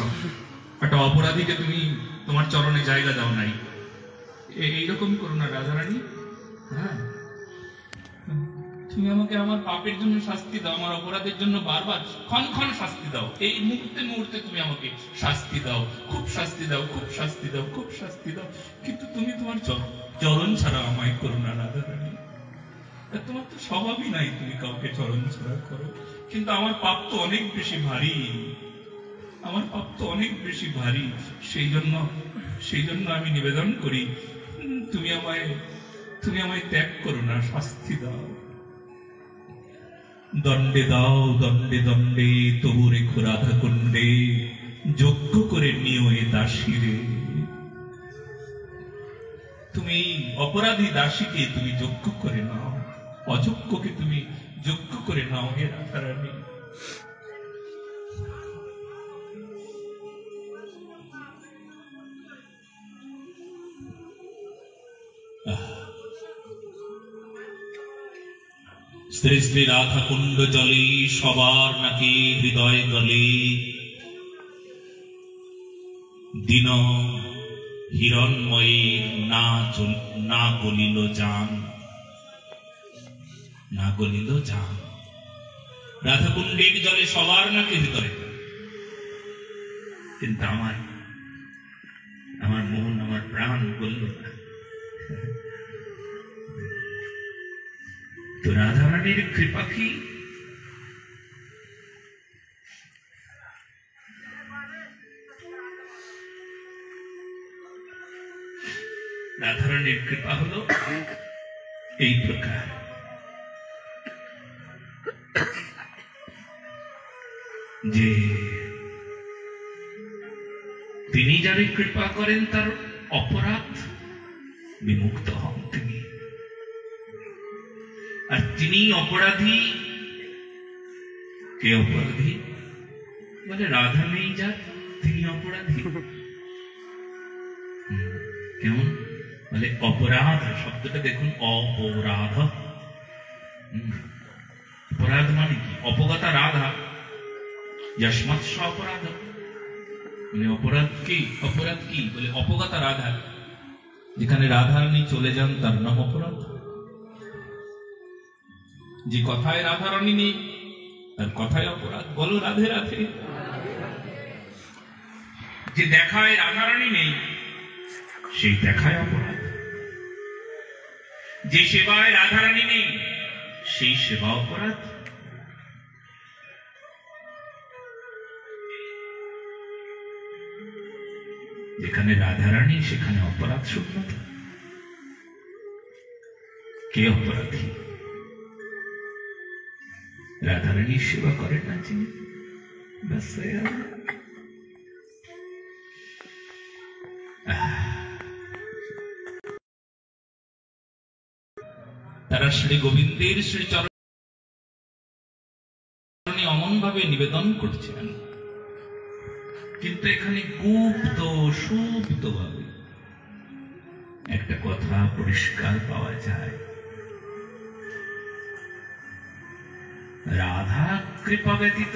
একটা অপরাধীকে তুমি তোমার চরণে জায়গা দাও নাই। এইরকম করো না রাধারানী। হ্যাঁ, তুমি আমাকে আমার পাপের জন্য শাস্তি দাও, আমার অপরাধের জন্য বারবার ক্ষণ ক্ষণ শাস্তি দাও, এই মুহূর্তে মুহূর্তে তুমি আমাকে শাস্তি দাও, খুব শাস্তি দাও, খুব শাস্তি দাও, খুব শাস্তি দাও, কিন্তু তুমি তোমার চরণ ছাড়া আমায় করো না রাধারানী। তোমার তো স্বভাবই নাই তুমি কাউকে চরণ ছাড়া করো, কিন্তু আমার পাপ তো অনেক বেশি ভারী, আমার পাপ তো অনেক বেশি ভারী। সেই জন্য আমি নিবেদন করি, তুমি আমায় ত্যাগ করো না, শাস্তি দাও। দণ্ডে দাও দণ্ডে দণ্ডে, তবু রেখো রাধা কুণ্ডে, যজ্ঞ করে নিও এ দাসীরে। তুমি অপরাধী দাসীকে তুমি যজ্ঞ করে নাও, অযোগ্যকে তুমি যজ্ঞ করে নাও হে রাধারানী। শ্রী শ্রী রাধা কুণ্ড জলে সবার নাকি হৃদয় গলে, দিন হিরণময়ীর না গলিল জান, না গলিল জান। রাধা কুণ্ডের জলে সবার নাকি হৃদয়, কিন্তু আমার মন, আমার প্রাণ গলিল না। তো রাধারানীর কৃপা কি? রাধারানীর কৃপা হলো এই প্রকার, যে তিনি যারে কৃপা করেন তার অপরাধ বিমুক্ত হন তিনি, আর তিনি অপরাধী। কে অপরাধী? বলে রাধা নেই যার তিনি অপরাধী। কেমন বলে অপরাধ শব্দটা দেখুন, অপরাধ। অপরাধ মানে কি? অপগতা রাধা যস্মাৎ স অপরাধ, মানে অপরাধ কি? অপরাধ কি বলে অপগতা রাধা, যেখানে রাধারানী চলে যান তার নাম অপরাধ। যে কথায় রাধারানী নেই তার কথায় অপরাধ। বলো রাধে রাধে। যে দেখায় রাধারানী নেই সেই দেখায় অপরাধ। যে সেবায় রাধারানী নেই সেই সেবা অপরাধ। যেখানে রাধারানী সেখানে অপরাধ শূন্যতা। কে অপরাধী? রাধারানীর সেবা করেন না যিনি, ব্যাস হয়ে গেল। তারা শ্রী গোবিন্দের শ্রীচরণে অমন ভাবে নিবেদন করছেন, কিন্তু এখানে গুপ্ত সুপ্ত ভাবে একটা কথা পরিষ্কার পাওয়া যায়, রাধা কৃপা ব্যতীত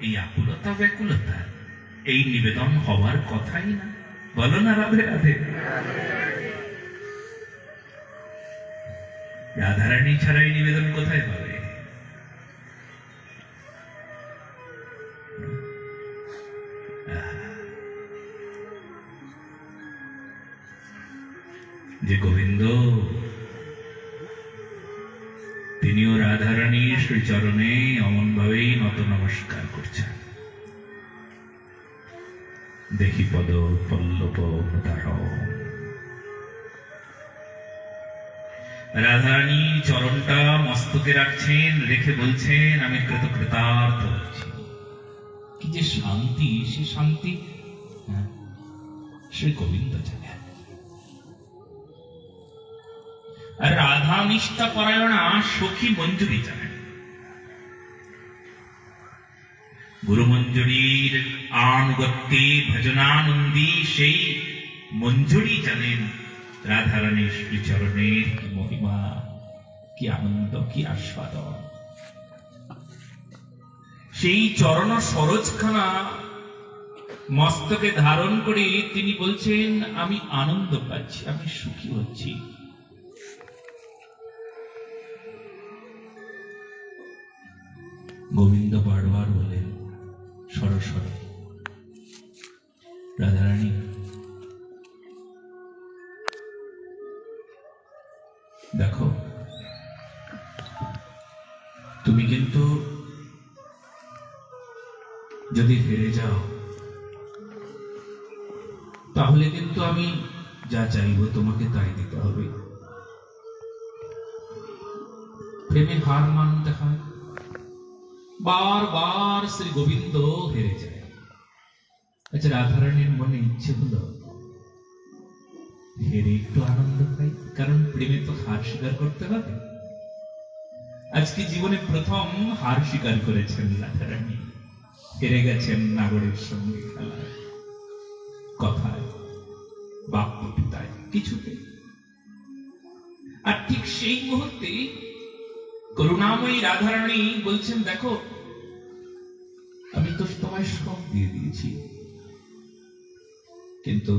এই আকুলতা ব্যাকুলতা এই নিবেদন হওয়ার কথাই না। বলো না রাধে রাধে। রাধারানী ছাড়া এই নিবেদন কোথায় পাবে? যে গোবিন্দ তিনিও রাধারানীর শ্রীচরণে অমন ভাবেই নত নমস্কার করছেন। দেখি পদ পল্লব রাধারানী চরণটা মস্তকে রাখছেন, রেখে বলছেন আমি কৃতকৃতার্থ হচ্ছি। কি যে শান্তি, সে শান্তি শ্রী গোবিন্দ জানেন। আর রাধা নিষ্ঠা পরায়ণা সখী মঞ্জুরি জানেন। গুরু মঞ্জুরির আনুগত্যে ভজনানন্দী সেই মঞ্জুরি জানেন। রাধারানীর শ্রীচরণের কি মহিমা, কি আনন্দ, কি আস্বাদন। সেই চরণ সরোজখানা মস্তকে ধারণ করে তিনি বলছেন আমি আনন্দ পাচ্ছি, আমি সুখী হচ্ছি। গোবিন্দ বারবার বলেন সর সর রাধারানী, দেখো তুমি কিন্তু যদি হেরে যাও তাহলে কিন্তু আমি যা চাইব তোমাকে তাই দিতে হবে। প্রেমে হার মানতে হয়। বারবার শ্রী গোবিন্দ হেরে যায়। আচ্ছা রাধারানীর মনে ইচ্ছে হলো হেরে একটু আনন্দ পাই, কারণ প্রেমে তো হার স্বীকার করতে হবে। আজকে জীবনে প্রথম হার স্বীকার করেছেন রাধারানী। হেরে গেছেন নাগরের সঙ্গে খেলায়, কথায়, বাক্যপিতায়, কিছুতে। আর ঠিক সেই মুহূর্তে করুণাময়ী রাধারানী বলছেন দেখো আমি তো তোমায় সব দিয়ে দিয়েছি, কিন্তু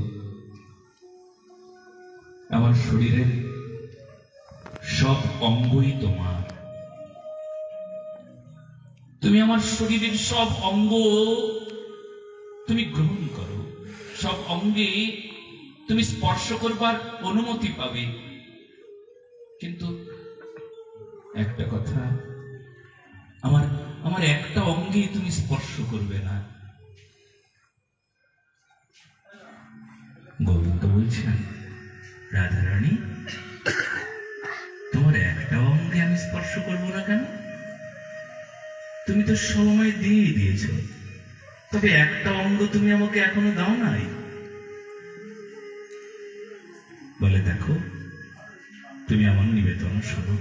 আমার শরীরের সব অঙ্গই তোমার। তুমি আমার শরীরের সব অঙ্গ তুমি গ্রহণ করো, সব অঙ্গে তুমি স্পর্শ করবার অনুমতি পাবে, কিন্তু একটা কথা, আমার একটা অঙ্গে তুমি স্পর্শ করবে না। গোবিন্দ বলছেন রাধারানী তোমার একটা অঙ্গে আমি স্পর্শ করবো না কেন? তুমি তো সময় দিয়ে দিয়েছ, তবে একটা অঙ্গ তুমি আমাকে এখনো দাও নাই। বলে দেখো তুমি আমার নিবেদন শোনো,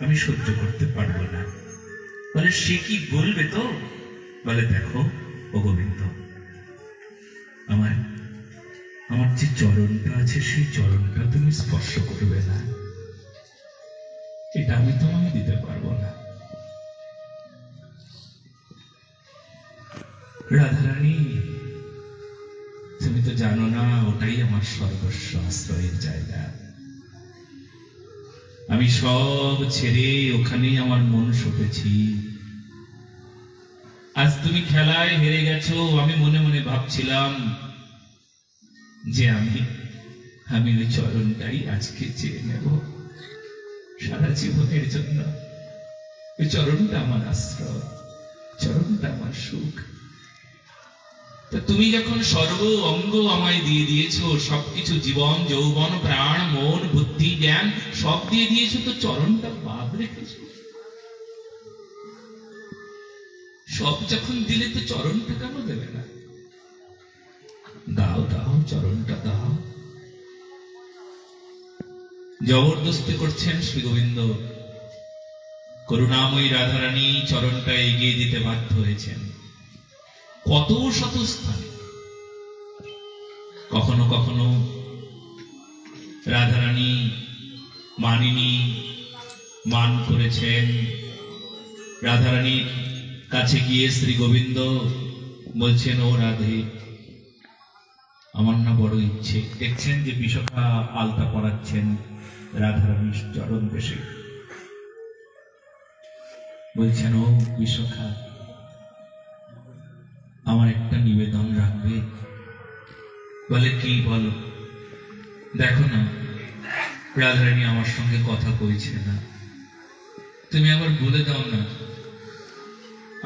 আমি সহ্য করতে পারবো না। বলে সে কি বলবে তো বলে, দেখো ও গোবিন্দ, আমার আমার যে চরণটা আছে সেই চরণটা তুমি স্পর্শ করবে না, এটা আমি তোমাকে দিতে পারবো না। রাধারানী, তুমি তো জানো না ওটাই আমার সর্বস্ব আশ্রয়ের জায়গা। আমি সব ছেড়ে ওখানেই আমার মন সঁপেছি। আজ তুমি খেলায় হেরে গেছো, আমি মনে মনে ভাবছিলাম যে আমি ওই চরণটাই আজকে চেয়ে নেব সারা জীবনের জন্য। ওই চরণটা আমার আশ্রয়, চরণটা আমার সুখ। তা তুমি যখন সর্ব অঙ্গ আমায় দিয়ে দিয়েছো, সবকিছু জীবন যৌবন প্রাণ মন বুদ্ধি জ্ঞান সব দিয়ে দিয়েছো, তো চরণটা বাদ রেখেছো। সব যখন দিলে তো চরণটা কেন দেবে না? দাও দাও, চরণটা দাও। জবরদস্তি করছেন শ্রী গোবিন্দ। করুণাময়ী রাধারানী চরণটা এগিয়ে দিতে বাধ্য হয়েছেন কত শত স্থানে। কখনো কখনো রাধারানী মানিনী মান করেছেন। রাধারানীর কাছে গিয়ে শ্রী গোবিন্দ বলছেন, ও রাধে, আমার না বড় ইচ্ছে। দেখছেন যে বিশাখা আলতা পরাচ্ছেন রাধারানীর চরণ দেশে। বলছেন, ও বিশাখা, আমার একটা নিবেদন রাখবে? বলে, কি বলো? দেখো না, রাধারানী আমার সঙ্গে কথা কইছে না, তুমি আবার বলে দাও না,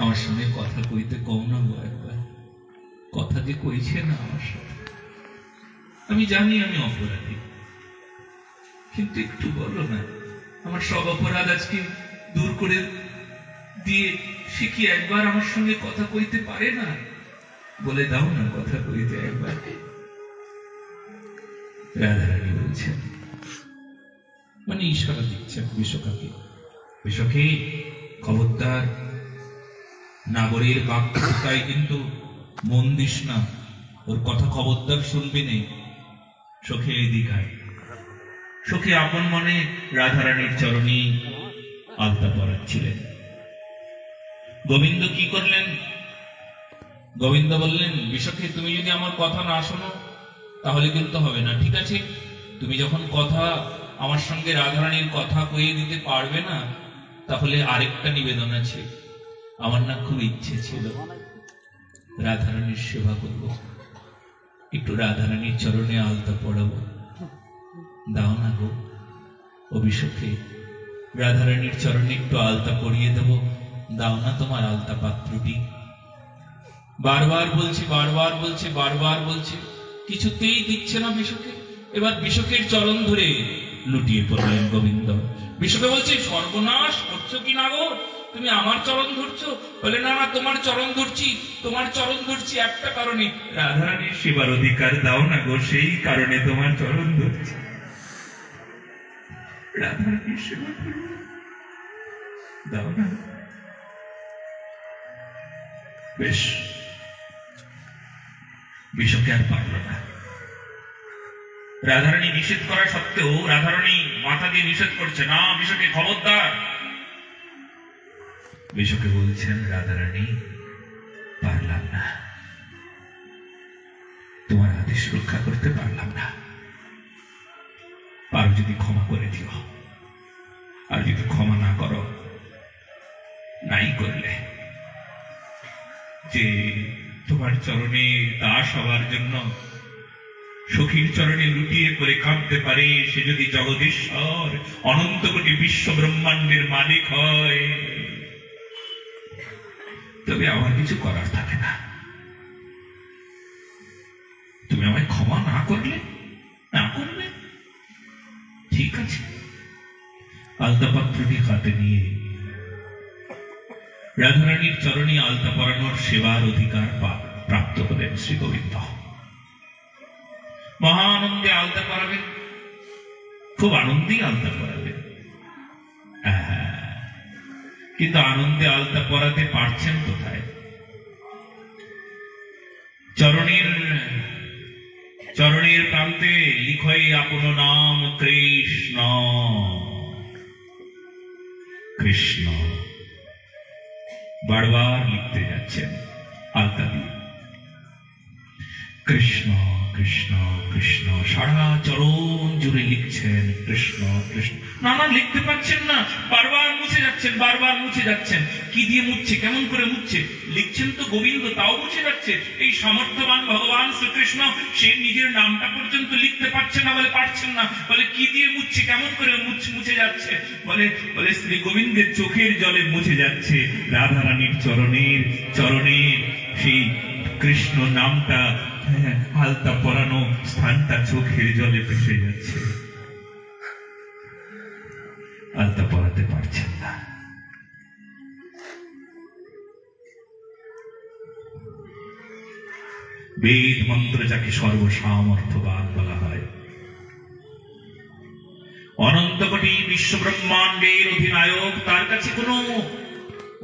আমার সঙ্গে কথা কইতে কও না গো একবার। কথা যে কইছে না আমার সাথে। আমি জানি আমি অপরাধী, কিন্তু একটু বলো না, আমার সব অপরাধ আজকে দূর করে দিয়ে সে কি একবার আমার সঙ্গে কথা কইতে পারে না? বলে দাও না কথা কইতে একবার। রাধারানী বলছেন, মানে ইশারা দিচ্ছেন বিশাখাকে, বিশাখী খবরদার, নাগরের বাক্যটাই কিন্তু মন দিস না, ওর কথা খবরদার শুনবি নেই। সখী এই দিঘায়, সখী আপন মনে রাধারানীর চরণে আলতা পরাচ্ছিলেন। গোবিন্দ কি করলেন? গোবিন্দ বললেন, বিশাখী, তুমি যদি আমার কথা না শোনো তাহলে কিন্তু হবে না। ঠিক আছে, তুমি যখন কথা আমার সঙ্গে রাধারানীর কথা কইয়ে দিতে পারবে না, তাহলে আরেকটা নিবেদন আছে। আমার না খুব ইচ্ছে ছিল রাধারানীর সেবা করব, একটু রাধারানীর চরণে আলতা পড়াবো, দাও না গো। ও বিশাখী, রাধারানীর চরণে একটু আলতা পরিয়ে দেব, দাও না তোমার আলতা পাত্রটি। বারবার বলছে, বারবার বলছে, বারবার বলছে, কিছুতেই দিচ্ছে না বিশাখী। এবার বিশাখীর চরণ ধরে লুটিয়ে পড়লেন গোবিন্দ। বিশাখী বলছে, সর্বনাশ করছো কি না গো, তুমি আমার চরণ ধরছো? বলে, না না, তোমার চরণ ধরছি, তোমার চরণ ধরছি একটা কারণে, রাধারানীর সেবার অধিকার দাও না গো, সেই কারণে তোমার চরণ ধরছি। রাধারানীর সেবা দাও না। বেশ, বিশাখী আর পারল না। রাধারানী নিষেধ করা সত্ত্বেও রাধারানী মাথা দিয়ে নিষেধ করছে, না বিশাখী খবরদার। বিশাখী বলছেন, রাধারানী, পারলাম না, তোমার আদেশ রক্ষা করতে পারলাম না, পারো যদি ক্ষমা করে দিও, আর যদি ক্ষমা না করো, নাই করলে যে তোমার চরণে দাস হওয়ার জন্য সখীর চরণে লুটিয়ে পড়ে কাঁদতে পারে, সে যদি জগদীশ্বর অনন্ত কোটি বিশ্ব ব্রহ্মাণ্ডের মালিক হয়, তবে আমার কিছু করার থাকে না। তুমি আমায় ক্ষমা না করলে, ঠিক আছে। আলতা পাত্রটি হাতে নিয়ে রাধারানীর চরণে আলতা পরানোর সেবার অধিকার প্রাপ্ত হলেন শ্রী গোবিন্দ। মহানন্দে আলতা পরাবেন, খুব আনন্দেই আলতা পরাবেন, কিন্তু আনন্দে আলতা পরাতে পারছেন কোথায়? লিখই আপন নাম কৃষ্ণ কৃষ্ণ। বারবার লিখতে যাচ্ছেন আলতা দিয়ে, কৃষ্ণ কৃষ্ণ কৃষ্ণ, সারা চরণ জুড়ে লিখছেন কৃষ্ণ কৃষ্ণ। না না, লিখতে পারছেন না, বারবার মুছে যাচ্ছেন, বারবার মুছে যাচ্ছেন। কি দিয়ে মুছছে, কেমন করে মুছছে? লিখছেন তো গোবিন্দ, তাও মুছে যাচ্ছে। এই সামর্থ্যবান ভগবান শ্রীকৃষ্ণ, সে নিজের নামটা পর্যন্ত লিখতে পারছেন না। বলে পারছেন না, বলে কি দিয়ে মুছছে, কেমন করে মুছে যাচ্ছে? বলে বলে শ্রী গোবিন্দের চোখের জলে মুছে যাচ্ছে। রাধারানীর চরণের চরণের সেই কৃষ্ণ নামটা, আলতা পরানো স্থানটা চোখের জলে ভেসে যাচ্ছে। আলতা পরাতে পারছেন না। বেদ মন্ত্র যাকে সর্বসামর্থ্যবান বলা হয়, অনন্ত কোটি বিশ্ব ব্রহ্মাণ্ডের অধিনায়ক, তার কাছে কোনো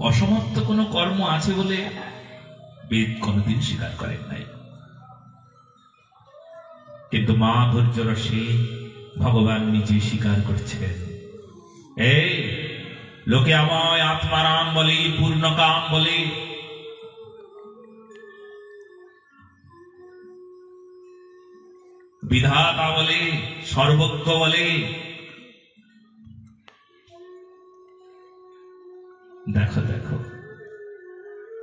অসমর্থ কোনো কর্ম আছে বলে বেদ কোনদিন স্বীকার করেন নাই। কিন্তু মা ধৈর্য রসে ভগবান নিজে স্বীকার করছেন। এই লোকে আমায় আত্মারাম বলে, পূর্ণকাম বলে, বিধাতা বলে, সর্বজ্ঞ বলে। দেখো দেখো,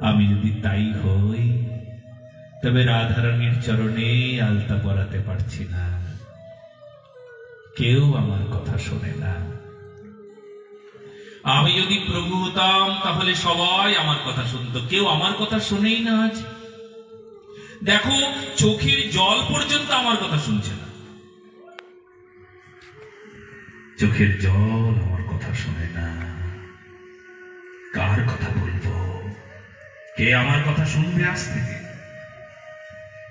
আমি যদি তাই হই, তবে রাধারানীর চরণে আলতা পরাতে পারছি না। কেউ আমার কথা শোনে না। আমি যদি প্রভু হতাম, তাহলে সবাই আমার কথা শুনতো। কেউ আমার কথা শোনেই না আজ। দেখো, চোখের জল পর্যন্ত আমার কথা শুনছে না। চোখের জল আমার কথা শোনে না। কার কথা বলবো? কে আমার কথা শুনবে আজ থেকে?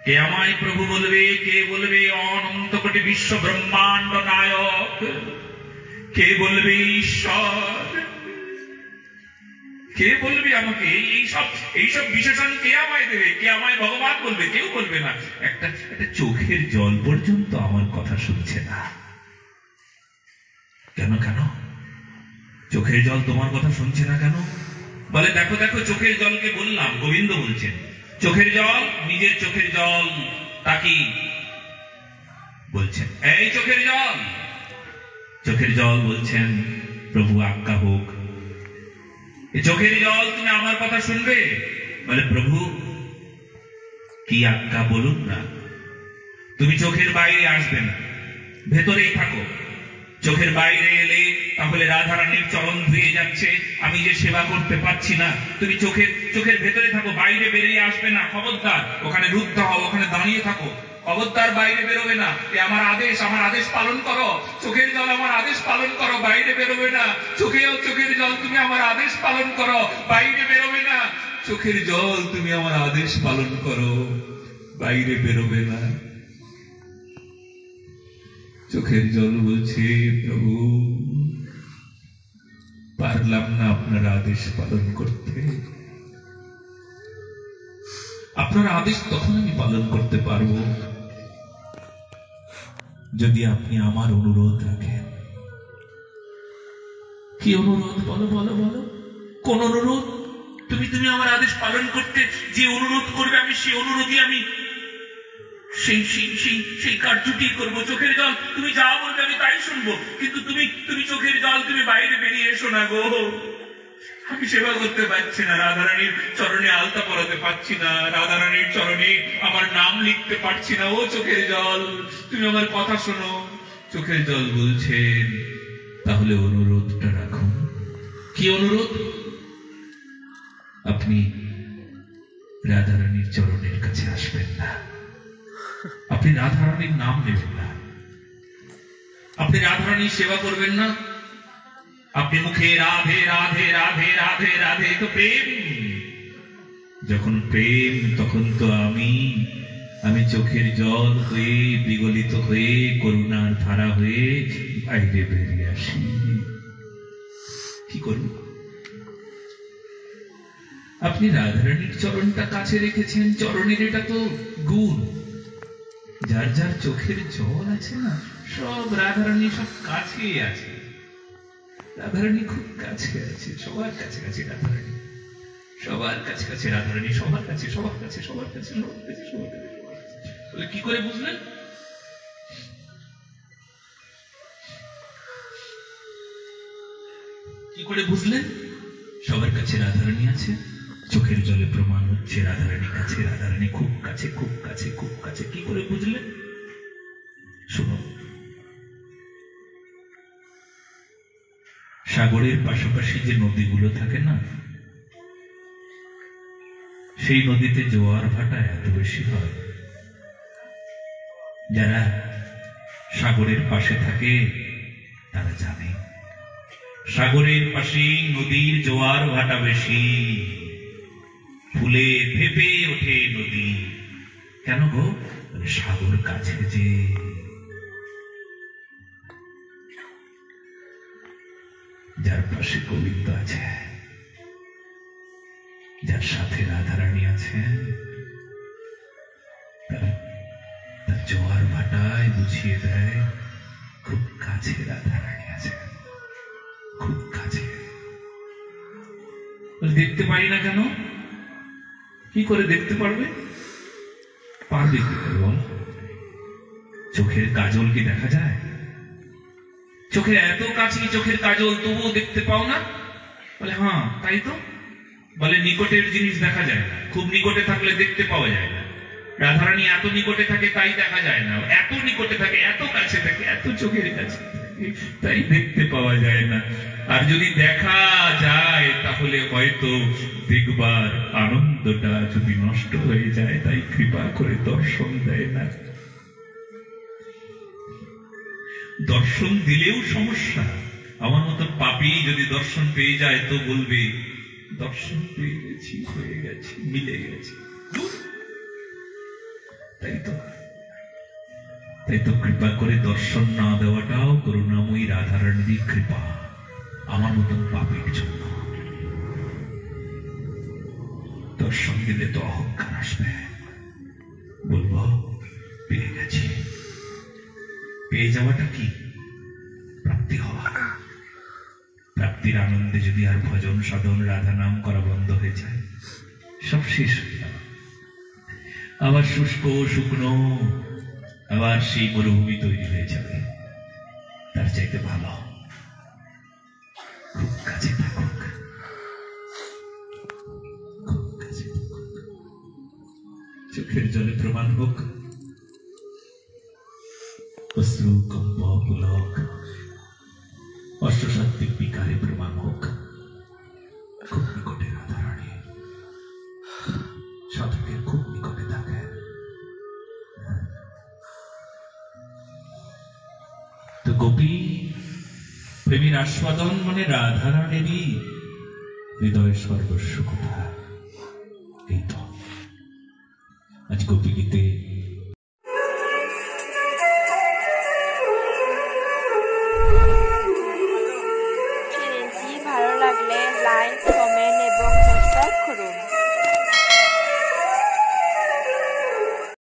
কে আমায় প্রভু বলবে? কে বলবে অনন্ত কোটি বিশ্ব ব্রহ্মাণ্ড নায়ক? কে বলবে ঈশ্বর? কে বলবে আমাকে? এইসব বিশেষণ কে আমায় দেবে? কে আমায় ভগবান বলবে? কেউ বলবে না। একটা চোখের জল পর্যন্ত আমার কথা শুনছে না। কেন কেন? চোখের জল তোমার কথা শুনছে না কেন? বলে দেখো দেখো, চোখের জলকে বললাম, গোবিন্দ বলছেন চোখের জল, নিজের চোখের জল তাকি বলছেন, এই চোখের জল। চোখের জল বলছেন প্রভু আজ্ঞা হোক, এই চোখের জল তুমি আমার কথা শুনবে? বলে প্রভু কি আজ্ঞা বলুন না। তুমি চোখের বাইরে আসবে না, ভেতরেই থাকো। চোখের বাইরে এলে তাহলে রাধারানীর চরণ ধুয়ে যাচ্ছে, আমি যে সেবা করতে পারছি না। তুমি চোখের ভেতরে থাকো, বাইরে বেরিয়ে আসবে না। খবরদার, ওখানে রুদ্ধ হও, ওখানে দাঁড়িয়ে থাকো। খবরদার বাইরে বেরোবে না। আমার আদেশ পালন করো। চোখের জল আমার আদেশ পালন করো, বাইরে বেরোবে না। চোখের জল তুমি আমার আদেশ পালন করো, বাইরে বেরোবে না। চোখের জল তুমি আমার আদেশ পালন করো, বাইরে বেরোবে না। চোখের জল বলছে প্রভু পারলাম না আপনার আদেশ পালন করতে। আপনার আদেশ তখন আমি পালন করতে পারবো যদি আপনি আমার অনুরোধ রাখেন। কি অনুরোধ? বলো বলো বলো, কোন অনুরোধ? তুমি আমার আদেশ পালন করতে যে অনুরোধ করবে, আমি সেই অনুরোধই আমি সেই কার্যটি করবো। চোখের জল তুমি যা বলবে আমি তাই শুনবো, কিন্তু তুমি চোখের জল তুমি বাইরে বেরিয়ে এসো না গো। আমি সেবা করতে পারছি না, রাধারানীর চরণে আলতা পরাতে পারছি না, রাধারানীর চরণে আমার নাম লিখতে পারছি না। ও চোখের জল, তুমি আমার কথা শোনো। চোখের জল বলছেন তাহলে অনুরোধটা রাখুন। কি অনুরোধ? আপনি রাধারানীর চরণের কাছে আসবেন না, আপনি রাধারানীর নাম নেবেন না, আপনি রাধারানীর সেবা করবেন না। আপনি মুখে রাধে রাধে রাধে রাধে রাধে, তো প্রেম। যখন প্রেম তখন তো আমি চোখের জল হয়ে, বিগলিত হয়ে, করুণার ধারা হয়ে বাইরে বেরিয়ে আসি। কি করব? আপনি রাধারানীর চরণটা কাছে রেখেছেন, চরণের এটা তো গুণ। যার যার চোখের জল আছে না, সব রাধারানী সব কাছেই আছে। রাধারানী খুব কাছে আছে, সবার কাছে কাছে রাধারানী, সবার কাছে কাছে রাধারানী, সবার কাছে সবার কাছে সবার কাছে সবার কাছে সবার কাছে সবার কাছে। বলে কি করে বুঝলেন? কি করে বুঝলেন? সবার কাছে রাধারানী আছে, চোখের জলে প্রমাণ হচ্ছে রাধারানী কাছে, রাধারানী খুব কাছে খুব কাছে খুব কাছে। কি করে বুঝলেন? শুনো, সাগরের পাশাপাশি যে নদীগুলো থাকে না, সেই নদীতে জোয়ার ভাটা এত বেশি হয়। যারা সাগরের পাশে থাকে তারা জানে সাগরের পাশে নদীর জোয়ার ভাটা বেশি, ফুলে ভেপে ওঠে নদী। কেন গো? সাগর কাছে যে। যার পাশে গোবিন্দ আছে, যার সাথে রাধারানী আছেন, তার জোয়ার ভাটায় বুঝিয়ে দেয় খুব কাছে রাধারানী আছে, খুব কাছে। দেখতে পাই না কেন? কি করে দেখতে পারবে? পারবে কি করে বল? চোখের কাজল কি দেখা যায়? চোখের এত কাছে চোখের কাজল, তবুও দেখতে পাও না? বলে হ্যাঁ তাই তো। বলে নিকটের জিনিস দেখা যায় না, খুব নিকটে থাকলে দেখতে পাওয়া যায় না। রাধারানী এত নিকটে থাকে তাই দেখা যায় না, এত নিকটে থাকে, এত কাছে থাকে, এত চোখের কাছে তাই দেখতে পাওয়া যায় না। আর যদি দেখা যায় তাহলে হয়তো দেখবার আনন্দটা যদি নষ্ট হয়ে যায়, তাই কৃপা করে দর্শন দেয় না। দর্শন দিলেও সমস্যা। আমার মতো পাপী যদি দর্শন পেয়ে যায় তো বলবে দর্শন পেয়ে গেছি, হয়ে গেছি, মিলে গেছি। তাই তো কৃপা করে দর্শন না দেওয়াটাও করুণাময়ী রাধারানীর কৃপা আমার মতন পাপীর জন্য। দর্শন দিলে তো অহংকার আসবে, বলবো পেয়ে গেছি। পেয়ে যাওয়াটা কি? প্রাপ্তি হওয়া। প্রাপ্তির আনন্দে যদি আর ভজন সাধন রাধা নাম করা বন্ধ হয়ে যায়, সব শেষ হয়ে যাবে। আবার শুষ্ক শুকনো আবার সেই মরুভূমি তৈরি হয়ে যাবে। তার চাইতে ভালো খুব কাছে থাকুক, খুব কাছে থাকুক। চোখের জলে প্রমাণ হোক, অশ্রু কম্প পুলক অষ্টসাত্ত্বিক বিকারে প্রমাণ হোক। খুব নিকটে রাধারানী, সাধকের খুব নিকটে থাকে। তো গোপী প্রেমীর আস্বাদন মানে রাধারানীরই হৃদয় সর্বস্ব কথা। এই তো আজ গোপী গীতে